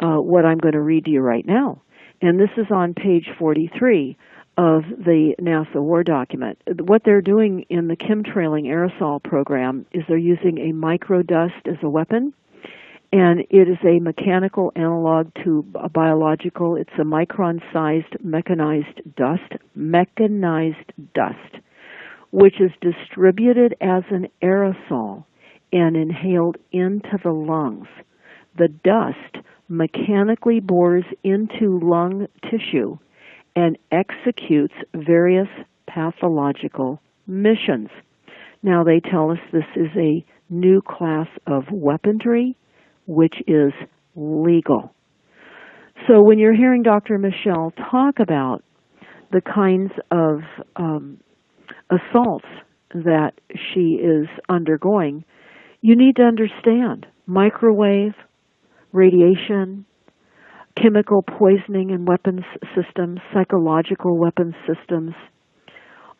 Speaker 5: what I'm going to read to you right now. And this is on page 43 of the NASA War document. What they're doing in the chemtrailing aerosol program is they're using a microdust as a weapon, and it is a mechanical analog to a biological. It's a micron-sized mechanized dust, which is distributed as an aerosol and inhaled into the lungs. The dust mechanically bores into lung tissue and executes various pathological missions. Now, they tell us this is a new class of weaponry, which is legal. So when you're hearing Dr. Michelle talk about the kinds of assaults that she is undergoing, you need to understand microwave, radiation, chemical poisoning in weapons systems, psychological weapons systems.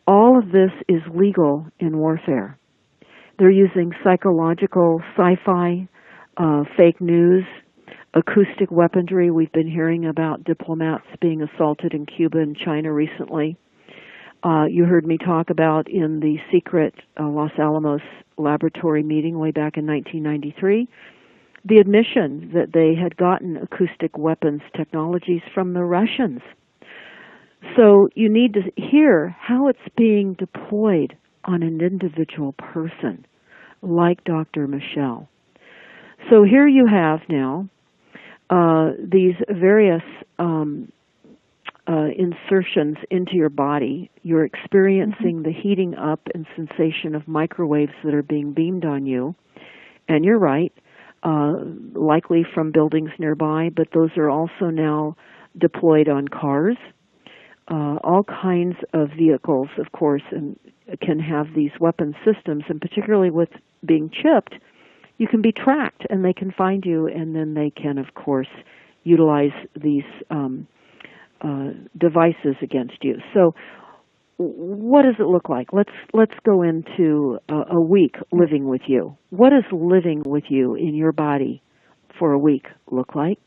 Speaker 5: All of this is legal in warfare. They're using psychological, sci-fi, fake news, acoustic weaponry. We've been hearing about diplomats being assaulted in Cuba and China recently. You heard me talk about in the secret Los Alamos laboratory meeting way back in 1993, the admission that they had gotten acoustic weapons technologies from the Russians. So you need to hear how it's being deployed on an individual person, like Dr. Michelle. So here you have now these various insertions into your body. You're experiencing the heating up and sensation of microwaves that are being beamed on you. And you're right, likely from buildings nearby, but those are also now deployed on cars. All kinds of vehicles, of course, and can have these weapon systems, and particularly with being chipped, you can be tracked and they can find you, and then they can, of course, utilize these devices against you. So what does it look like? Let's go into a week living with you. What does living with you in your body for a week look like?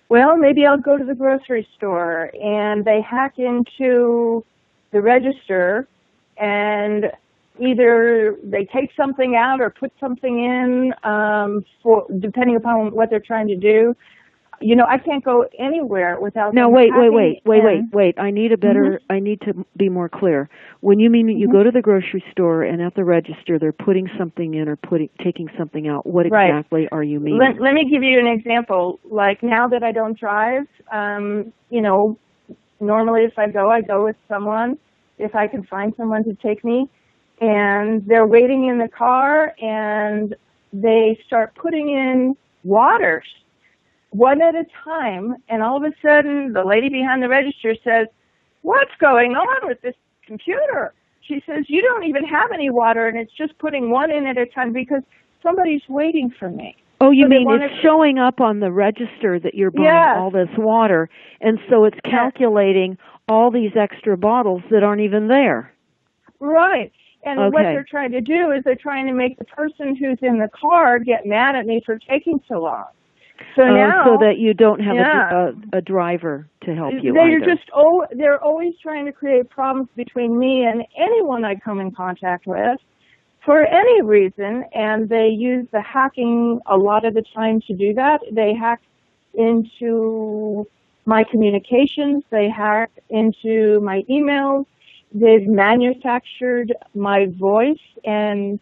Speaker 7: Well, maybe I'll go to the grocery store and they hack into the register and either they take something out or put something in, for depending upon what they're trying to do. You know, I can't go anywhere without.
Speaker 5: Now, wait. I need a better. I need to be more clear. When you mean you go to the grocery store and at the register they're putting something in or taking something out, what exactly are you meaning?
Speaker 7: Let me give you an example. Like now that I don't drive, you know, normally if I go with someone. If I can find someone to take me, and they're waiting in the car, and they start putting in waters one at a time, and all of a sudden the lady behind the register says, "What's going on with this computer?" She says, "You don't even have any water, and it's just putting one in at a time because somebody's waiting for me."
Speaker 5: Oh, you mean it's showing up on the register that you're buying all this water, and so it's calculating all these extra bottles that aren't even there.
Speaker 7: Right. And what they're trying to do is they're trying to make the person who's in the car get mad at me for taking so long. So now,
Speaker 5: so that you don't have a driver to help you.
Speaker 7: They're always trying to create problems between me and anyone I come in contact with for any reason, and they use the hacking a lot of the time to do that. They hack into my communications, they hack into my emails, they've manufactured my voice and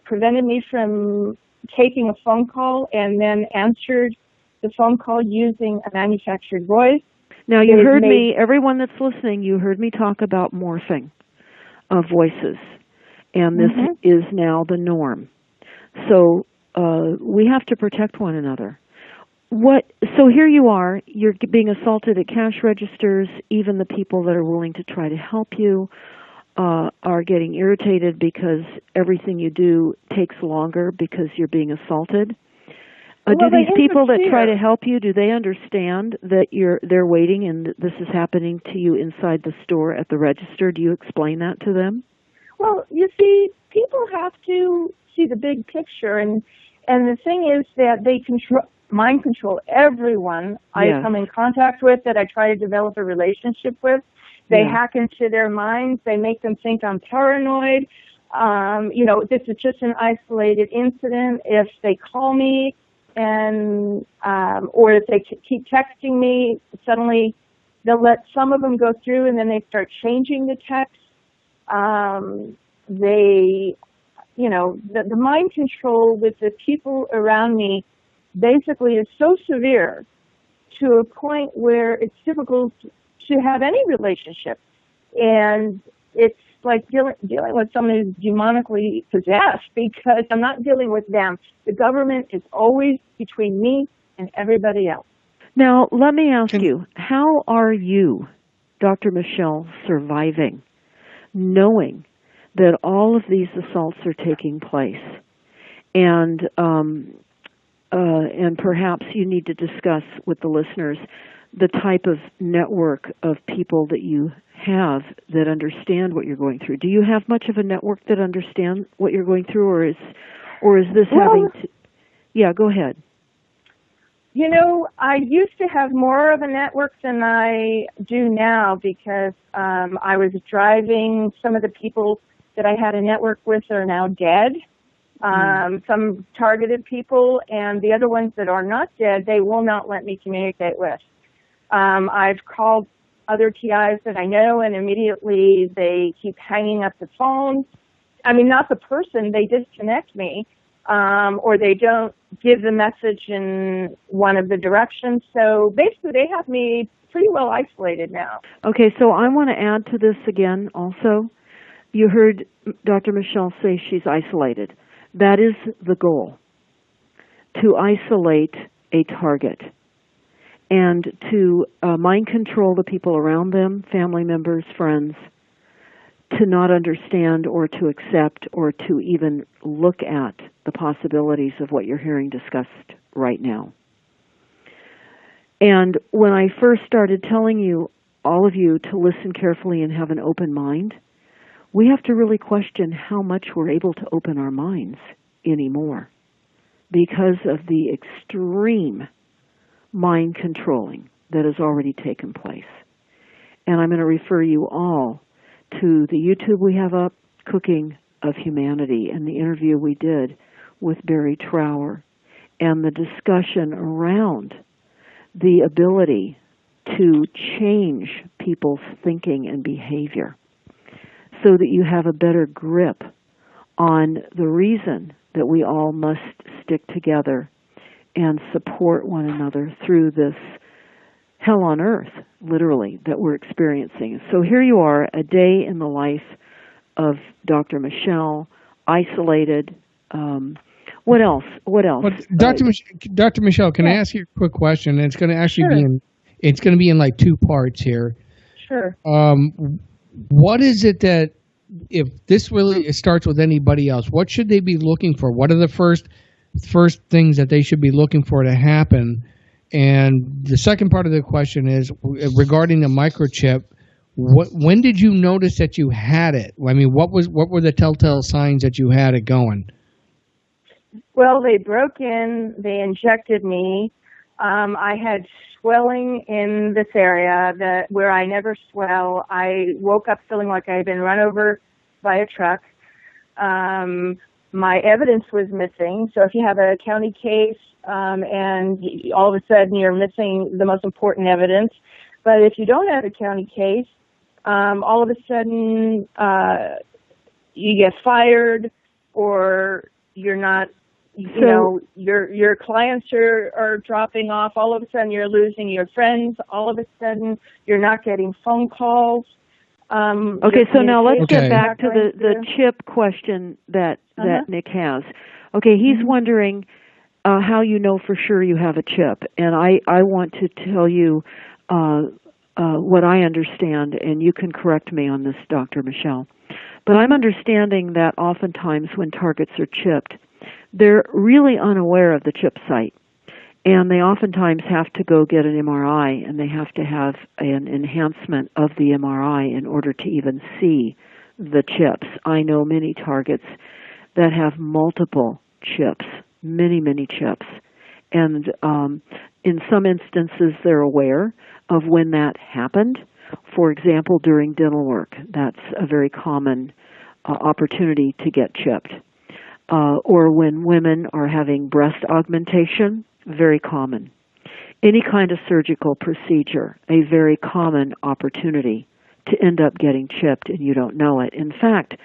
Speaker 7: prevented me from taking a phone call and then answered the phone call using a manufactured voice.
Speaker 5: Now, you heard me, everyone that's listening, you heard me talk about morphing of voices, and this is now the norm. So we have to protect one another. So here you are, you're being assaulted at cash registers. Even the people that are willing to try to help you are getting irritated because everything you do takes longer because you're being assaulted. Do these people that try to help you, do they understand that they're waiting and this is happening to you inside the store at the register? Do you explain that to them?
Speaker 7: Well, you see, people have to see the big picture, and the thing is that they mind control everyone I come in contact with that I try to develop a relationship with. They hack into their minds. They make them think I'm paranoid. This is just an isolated incident. If they call me and or if they keep texting me, suddenly they'll let some of them go through and then they start changing the text. The mind control with the people around me basically is so severe to a point where it's difficult to have any relationship. And it's like dealing with someone who's demonically possessed, because I'm not dealing with them. The government is always between me and everybody else.
Speaker 5: Now, let me ask you, how are you, Dr. Michelle, surviving, knowing that all of these assaults are taking place? And perhaps you need to discuss with the listeners the type of network of people that you have that understand what you're going through. Do you have much of a network that understand what you're going through, or is this having to... Yeah, go ahead.
Speaker 7: I used to have more of a network than I do now, because I was driving. Some of the people that I had a network with are now dead. Some targeted people, and the other ones that are not dead, they will not let me communicate with. I've called other TIs that I know, and immediately they keep hanging up the phone. I mean, not the person, they disconnect me, or they don't give the message in one of the directions. So basically, they have me pretty well isolated now.
Speaker 5: Okay, so I want to add to this again also. You heard Dr. Michelle say she's isolated. That is the goal, to isolate a target and to mind control the people around them, family members, friends, to not understand or to accept or to even look at the possibilities of what you're hearing discussed right now. And when I first started telling you, all of you, to listen carefully and have an open mind, we have to really question how much we're able to open our minds anymore because of the extreme mind controlling that has already taken place. And I'm going to refer you all to the YouTube we have up, Cooking of Humanity, and the interview we did with Barry Trower, and the discussion around the ability to change people's thinking and behavior so that you have a better grip on the reason that we all must stick together and support one another through this hell on earth, literally, that we're experiencing. So here you are, a day in the life of Dr. Michelle, isolated. What else? Well,
Speaker 6: Dr. Michelle, can I ask you a quick question? And it's going to actually be in like two parts here.
Speaker 7: Sure.
Speaker 6: What is it that, if this really starts with anybody else, what should they be looking for? What are the first things that they should be looking for to happen? And the second part of the question is regarding the microchip. When did you notice that you had it? I mean, what were the telltale signs that you had it going?
Speaker 7: Well, they broke in, they injected me. I had swelling in this area where I never swell. I woke up feeling like I had been run over by a truck. My evidence was missing. So if you have a county case and all of a sudden you're missing the most important evidence, but if you don't have a county case, all of a sudden you get fired, or you're not, your clients are dropping off. All of a sudden you're losing your friends. All of a sudden you're not getting phone calls.
Speaker 5: Okay, so now let's get back to the chip question that Nick has. Okay, he's wondering how you know for sure you have a chip. And I want to tell you what I understand, and you can correct me on this, Dr. Michelle. But I'm understanding that oftentimes when targets are chipped, they're really unaware of the chip site. And they oftentimes have to go get an MRI, and they have to have an enhancement of the MRI in order to even see the chips. I know many targets that have multiple chips, many, many chips. And in some instances, they're aware of when that happened. For example, during dental work, that's a very common opportunity to get chipped. Or when women are having breast augmentation, very common. Any kind of surgical procedure, a very common opportunity to end up getting chipped and you don't know it. In fact,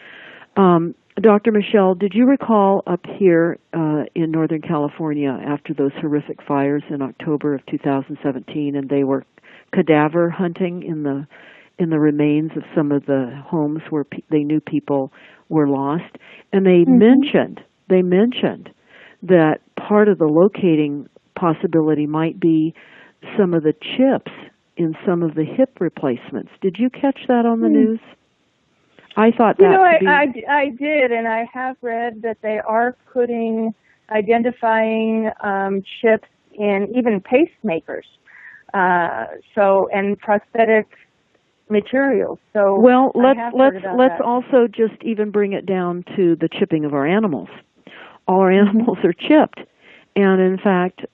Speaker 5: Dr. Michelle, did you recall up here in Northern California after those horrific fires in October of 2017, and they were cadaver hunting in the remains of some of the homes where they knew people were lost, and they mentioned that part of the locating possibility might be some of the chips in some of the hip replacements. Did you catch that on the news? I thought that
Speaker 7: I did, and I have read that they are identifying chips in even pacemakers, and prosthetic materials. So
Speaker 5: well, let's also just even bring it down to the chipping of our animals. All our animals are chipped, and in fact,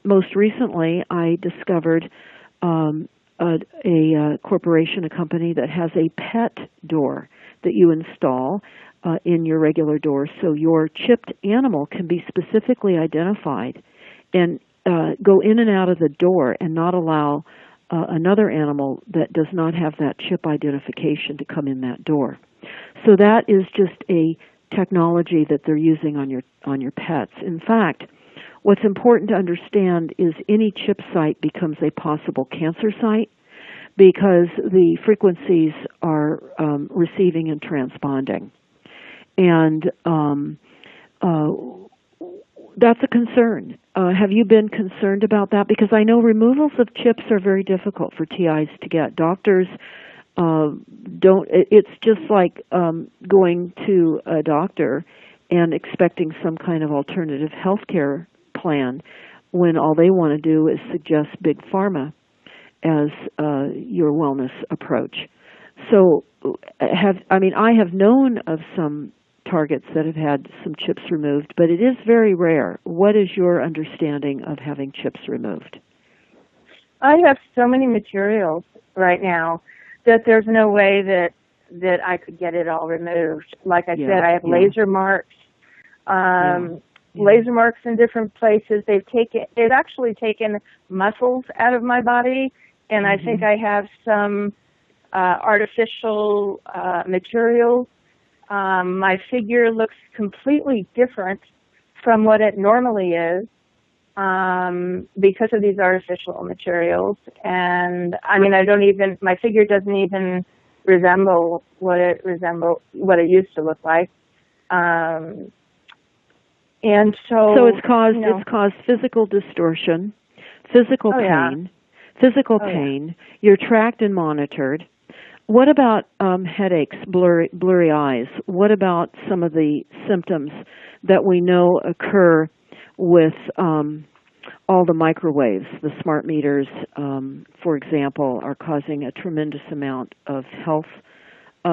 Speaker 5: most recently, I discovered a corporation, a company that has a pet door that you install in your regular door, so your chipped animal can be specifically identified and go in and out of the door and not allow another animal that does not have that chip identification to come in that door. So that is just a technology that they're using on your pets. In fact, what's important to understand is any chip site becomes a possible cancer site because the frequencies are receiving and transponding. And that's a concern. Have you been concerned about that? Because I know removals of chips are very difficult for TIs to get. Doctors it's just like going to a doctor and expecting some kind of alternative health care plan when all they want to do is suggest big pharma as your wellness approach. So I have known of some targets that have had some chips removed, but it is very rare. What is your understanding of having chips removed?
Speaker 7: I have so many materials right now that there's no way that I could get it all removed. Like I said, I have laser marks, laser marks in different places. They've actually taken muscles out of my body, and I think I have some artificial materials. My figure looks completely different from what it normally is because of these artificial materials. And my figure doesn't even resemble what it used to look like. And so
Speaker 5: it's caused physical distortion, physical pain, pain. You're tracked and monitored. What about headaches, blurry eyes? What about some of the symptoms that we know occur with all the microwaves? The smart meters, for example, are causing a tremendous amount of health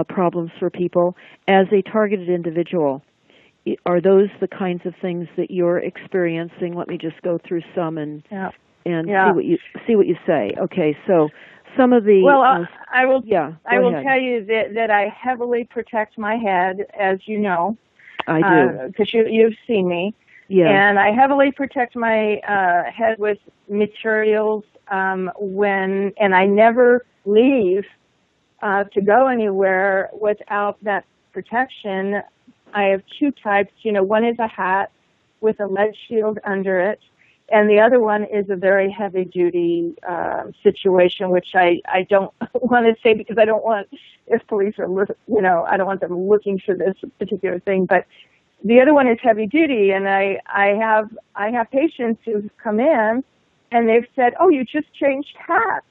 Speaker 5: problems for people. As a targeted individual, are those the kinds of things that you're experiencing? Let me just go through some and see what you say. Okay, so some of the
Speaker 7: I will tell you that I heavily protect my head, as you know.
Speaker 5: I do,
Speaker 7: because you've seen me.
Speaker 5: Yes.
Speaker 7: And I heavily protect my head with materials and I never leave to go anywhere without that protection. I have two types. One is a hat with a lead shield under it, and the other one is a very heavy-duty situation, which I don't want to say because I don't want, if police are, I don't want them looking for this particular thing. But the other one is heavy-duty, and I have patients who've come in, and they've said, "Oh, you just changed hats."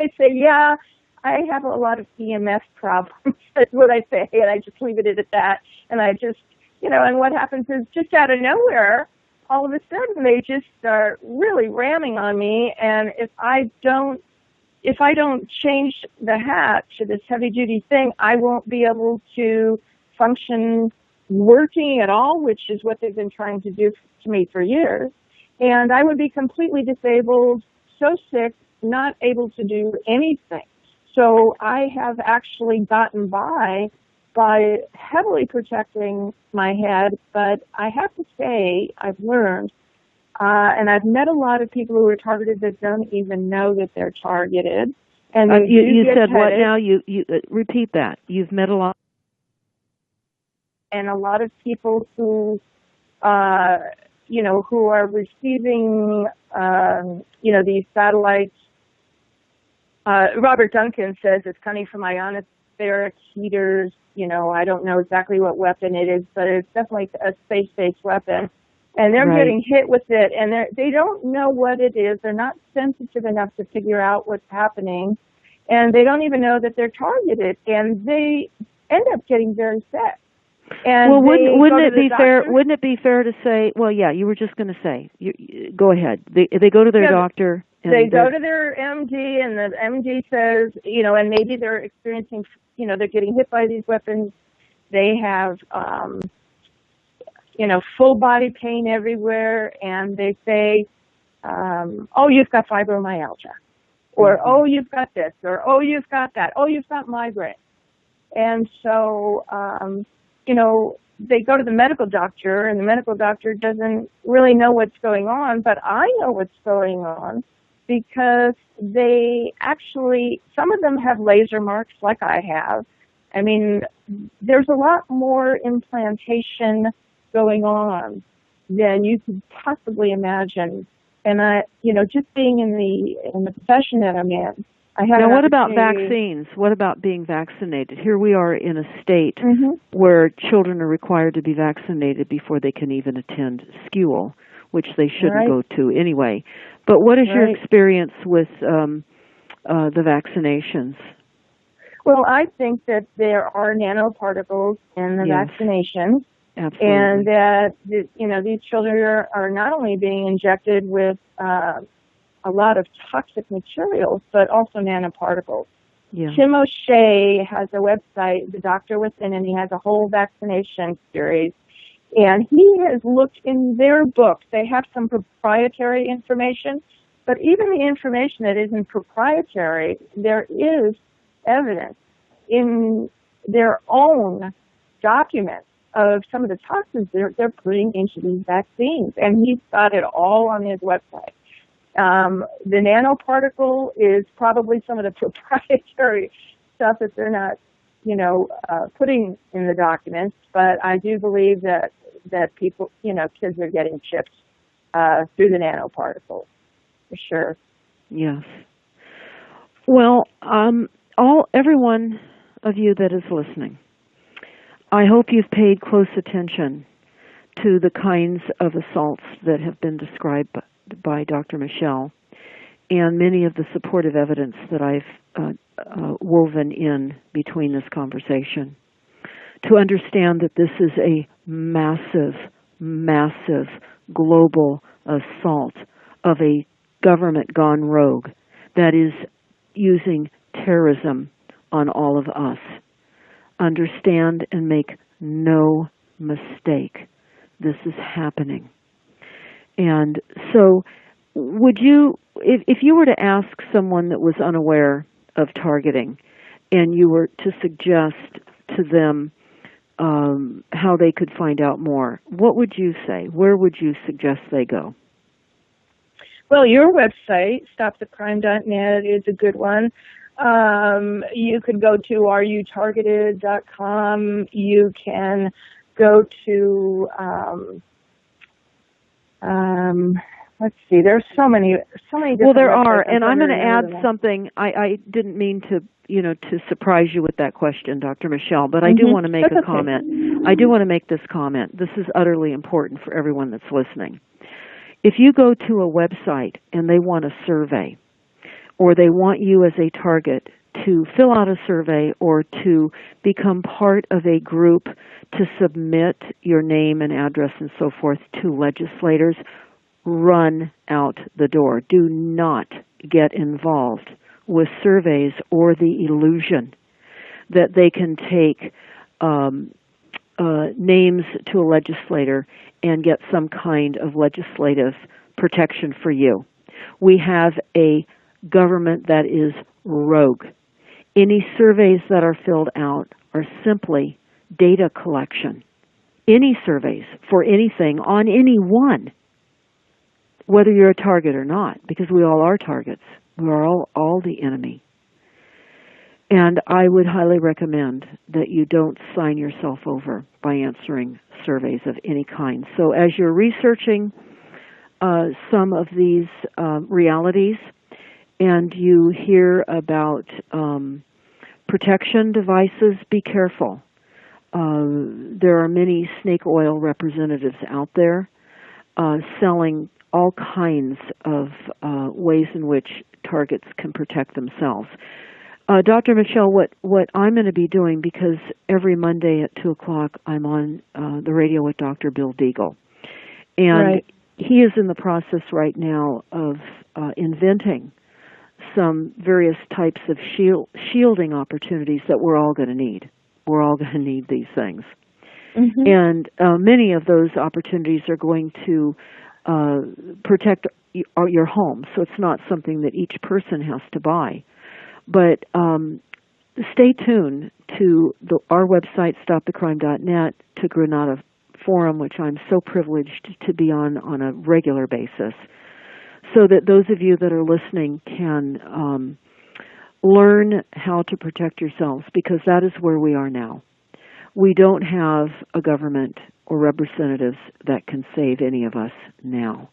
Speaker 7: I say, "Yeah, I have a lot of EMS problems." That's what I say, and I just leave it at that. And I just, and what happens is just out of nowhere, all of a sudden they just start really ramming on me, and if I don't change the hat to this heavy-duty thing, I won't be able to function working at all, which is what they've been trying to do to me for years. And I would be completely disabled, so sick, not able to do anything. So I have actually gotten by heavily protecting my head, but I have to say I've learned, and I've met a lot of people who are targeted that don't even know that they're targeted. And
Speaker 5: you said what now? You repeat that. You've met a lot.
Speaker 7: And a lot of people who, who are receiving, these satellites. Robert Duncan says it's coming from ionospheric heaters. I don't know exactly what weapon it is, but it's definitely a space-based weapon. And they're getting hit with it, and they don't know what it is. They're not sensitive enough to figure out what's happening, and they don't even know that they're targeted, and they end up getting very sick. And
Speaker 5: well, wouldn't it be fair? Wouldn't it be fair to say? Well, yeah, you were just going to say. Go ahead. They go to their doctor. And
Speaker 7: they go to their MD, and the MD says, and maybe they're experiencing, they're getting hit by these weapons. They have, full body pain everywhere, and they say, oh, you've got fibromyalgia, or oh, you've got this, or oh, you've got that, oh, you've got migraine. And so, they go to the medical doctor, and the medical doctor doesn't really know what's going on, but I know what's going on because they actually, some of them have laser marks like I have. I mean, there's a lot more implantation going on than you could possibly imagine. And just being in the profession that I'm in, I had.
Speaker 5: Now, what about vaccines? What about being vaccinated? Here we are in a state where children are required to be vaccinated before they can even attend school, which they shouldn't go to anyway. But what is your experience with the vaccinations?
Speaker 7: Well, I think that there are nanoparticles in the vaccinations.
Speaker 5: Absolutely.
Speaker 7: And that, these children are not only being injected with a lot of toxic materials, but also nanoparticles. Yeah. Tim O'Shea has a website, The Doctor Within, and he has a whole vaccination series. And he has looked in their books. They have some proprietary information, but even the information that isn't proprietary, there is evidence in their own documents of some of the toxins they're putting into these vaccines. And he's got it all on his website. The nanoparticle is probably some of the proprietary stuff that they're not, putting in the documents. But I do believe that people, kids are getting chipped through the nanoparticle, for sure.
Speaker 5: Yes. Well, every one of you that is listening, I hope you've paid close attention to the kinds of assaults that have been described by Dr. Michelle, and many of the supportive evidence that I've woven in between this conversation, to understand that this is a massive, massive global assault of a government gone rogue that is using terrorism on all of us. Understand and make no mistake. This is happening. And so would you, if you were to ask someone that was unaware of targeting and you were to suggest to them how they could find out more, what would you say? Where would you suggest they go?
Speaker 7: Well, your website, stopthecrime.net, is a good one. You could go to areyoutargeted.com. You can go to let's see, there's so many different.
Speaker 5: Well, there are, and I'm going to add something. I didn't mean to surprise you with that question, Dr. Michelle, but I do want to make a comment. I do want to make this comment. This is utterly important for everyone that's listening. If you go to a website and they want a survey, or they want you as a target to fill out a survey or to become part of a group to submit your name and address and so forth to legislators, run out the door. Do not get involved with surveys or the illusion that they can take names to a legislator and get some kind of legislative protection for you. We have a government that is rogue. Any surveys that are filled out are simply data collection. Any surveys for anything on anyone, whether you're a target or not, because we all are targets. We are all the enemy. And I would highly recommend that you don't sign yourself over by answering surveys of any kind. So as you're researching some of these realities and you hear about protection devices, be careful. There are many snake oil representatives out there selling all kinds of ways in which targets can protect themselves. Dr. Michelle, what I'm going to be doing, because every Monday at 2 o'clock I'm on the radio with Dr. Bill Deagle. And he is in the process right now of inventing some various types of shielding opportunities that we're all going to need. We're all going to need these things. Mm-hmm. And many of those opportunities are going to protect your home, so it's not something that each person has to buy. But stay tuned to our website, stopthecrime.net, to Granada Forum, which I'm so privileged to be on a regular basis, so that those of you that are listening can learn how to protect yourselves, because that is where we are now. We don't have a government or representatives that can save any of us now.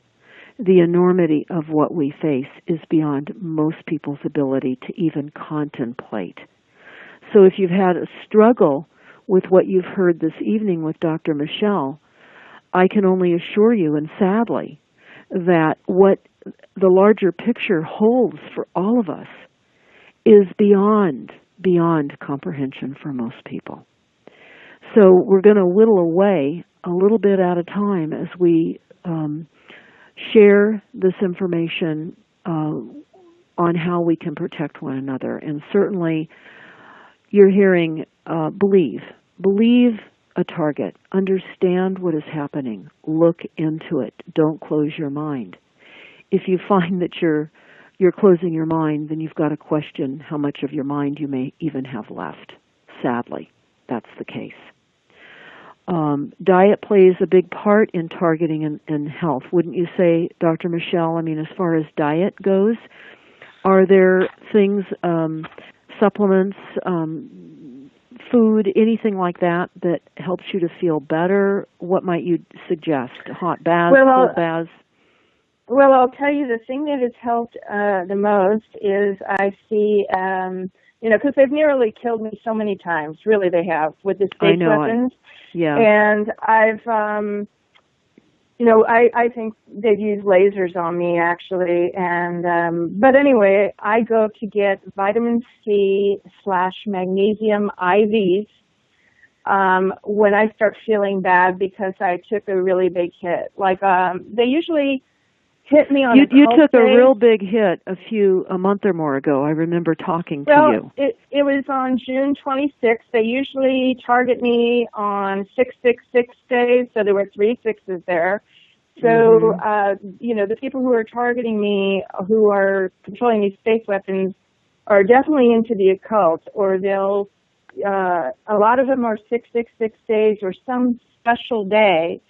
Speaker 5: The enormity of what we face is beyond most people's ability to even contemplate. So if you've had a struggle with what you've heard this evening with Dr. Michelle, I can only assure you, and sadly, that what the larger picture holds for all of us is beyond comprehension for most people. So we're going to whittle away a little bit at a time as we share this information on how we can protect one another. And certainly you're hearing believe a target, understand what is happening, look into it, don't close your mind. If you find that you're closing your mind, then you've got to question how much of your mind you may even have left. Sadly, that's the case. Diet plays a big part in targeting and health, wouldn't you say, Dr. Michelle? I mean, as far as diet goes, are there things, supplements, food, anything like that helps you to feel better? What might you suggest? Hot baths, cold baths?
Speaker 7: Well, I'll tell you, the thing that has helped the most is I see, because they've nearly killed me so many times. Really, they have, with the state weapons. Yeah. And I've, I think they've used lasers on me, actually. And but anyway, I go to get vitamin C / magnesium IVs when I start feeling bad because I took a really big hit. Like they usually hit me on. You took a real big hit a month or more ago. I remember talking to you. It was on June 26th. They usually target me on 666 days, so there were 3 6s there. So the people who are targeting me, who are controlling these space weapons, are definitely into the occult, or they'll. A lot of them are 666 days or some special day.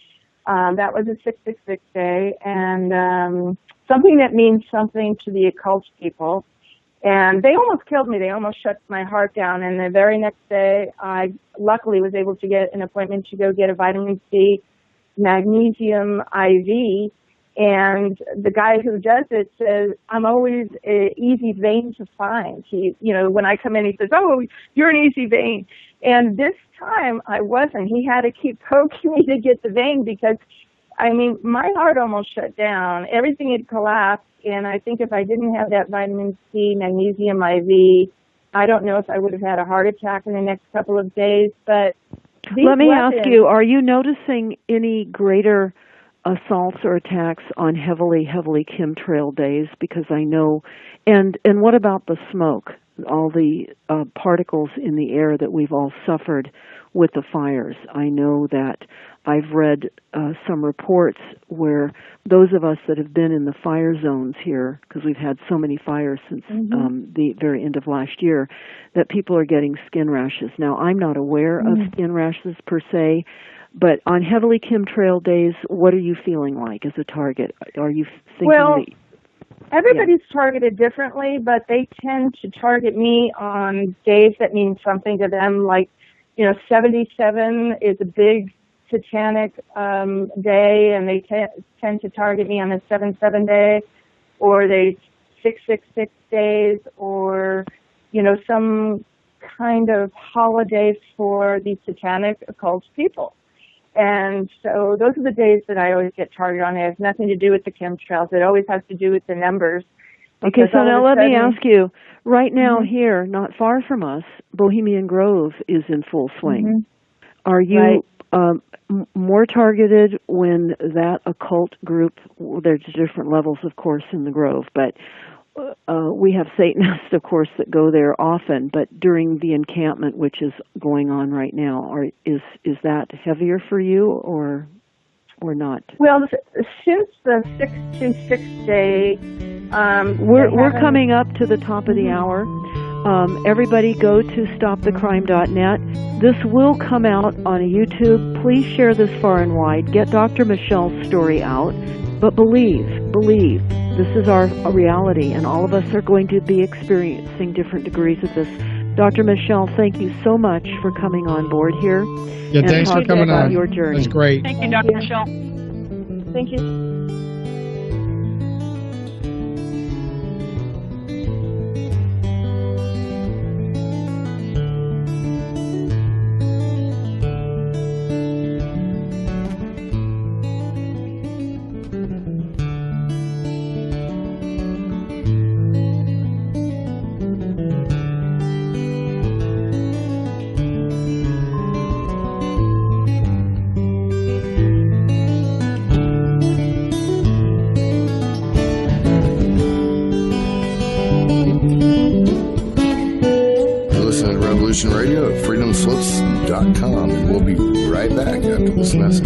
Speaker 7: That was a 666 day, and something that means something to the occult people. And they almost killed me. They almost shut my heart down. And the very next day, I luckily was able to get an appointment to go get a vitamin C magnesium IV. And the guy who does it says, I'm always an easy vein to find. When I come in, he says, oh, you're an easy vein. And this time I wasn't. He had to keep poking me to get the vein because, my heart almost shut down. Everything had collapsed. And I think if I didn't have that vitamin C magnesium IV, I don't know if I would have had a heart attack in the next couple of days, but
Speaker 5: let me ask you, are you noticing any greater assaults or attacks on heavily chemtrail days? Because I know, and what about the smoke, all the particles in the air that we've all suffered with the fires? I know that I've read some reports where those of us that have been in the fire zones here, because we've had so many fires since the very end of last year, that people are getting skin rashes. Now, I'm not aware of skin rashes per se, but on heavily chemtrail days, what are you feeling like as a target? Are you thinking
Speaker 7: everybody's targeted differently, but they tend to target me on days that mean something to them. Like, 77 is a big satanic day, and they tend to target me on a 7/7 day, or they 666 days, or some kind of holiday for these satanic occult people. And so those are the days that I always get targeted on. It has nothing to do with the chemtrails. It always has to do with the numbers.
Speaker 5: Okay, so now let me ask you, right now here, not far from us, Bohemian Grove is in full swing. Are you more targeted when that occult group, there's different levels, of course, in the Grove, but we have Satanists, of course, that go there often, but during the encampment, which is going on right now, is that heavier for you or not?
Speaker 7: Well, since the 626 day,
Speaker 5: we're coming up to the top of the hour. Everybody go to stopthecrime.net. This will come out on YouTube. Please share this far and wide. Get Dr. Michelle's story out. But believe, this is our reality, and all of us are going to be experiencing different degrees of this. Dr. Michelle, thank you so much for coming on board here.
Speaker 6: Yeah, thanks for coming on.
Speaker 5: Your journey.
Speaker 6: That's great.
Speaker 3: Thank you, Dr. Michelle.
Speaker 7: Thank you.
Speaker 1: Radio at freedomslips.com, and we'll be right back after this message.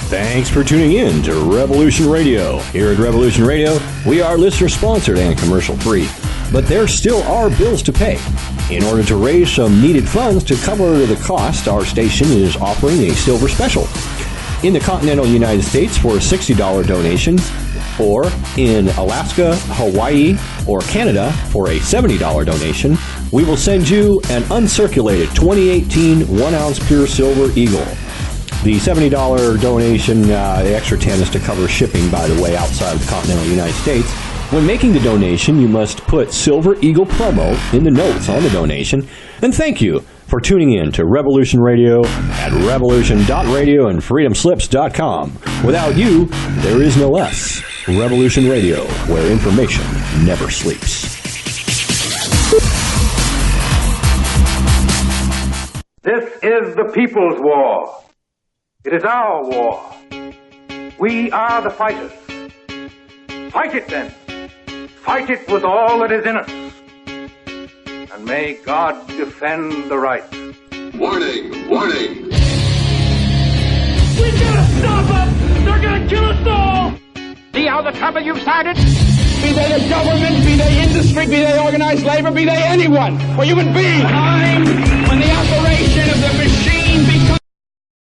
Speaker 10: Thanks for tuning in to Revolution Radio. Here at Revolution Radio, we are listener-sponsored and commercial-free, but there still are bills to pay. In order to raise some needed funds to cover the cost, our station is offering a silver special. In the continental United States for a $60 donation, or in Alaska, Hawaii, or Canada for a $70 donation, we will send you an uncirculated 2018 1-ounce pure silver Eagle. The $70 donation, the extra 10 is to cover shipping, by the way, outside of the continental United States. When making the donation, you must put Silver Eagle promo in the notes on the donation. And thank you for tuning in to Revolution Radio at revolution.radio and freedomslips.com. Without you, there is no us. Revolution Radio, where information never sleeps.
Speaker 11: This is the people's war. It is our war. We are the fighters. Fight it then. Fight it with all that is in us. And may God defend the right.
Speaker 12: Warning! Warning!
Speaker 13: We gotta stop them! They're gonna kill us all! See how the trouble you've started? Be they the government, be they industry, be they organized labor, be they anyone, or human beings. Time when the operation of the machine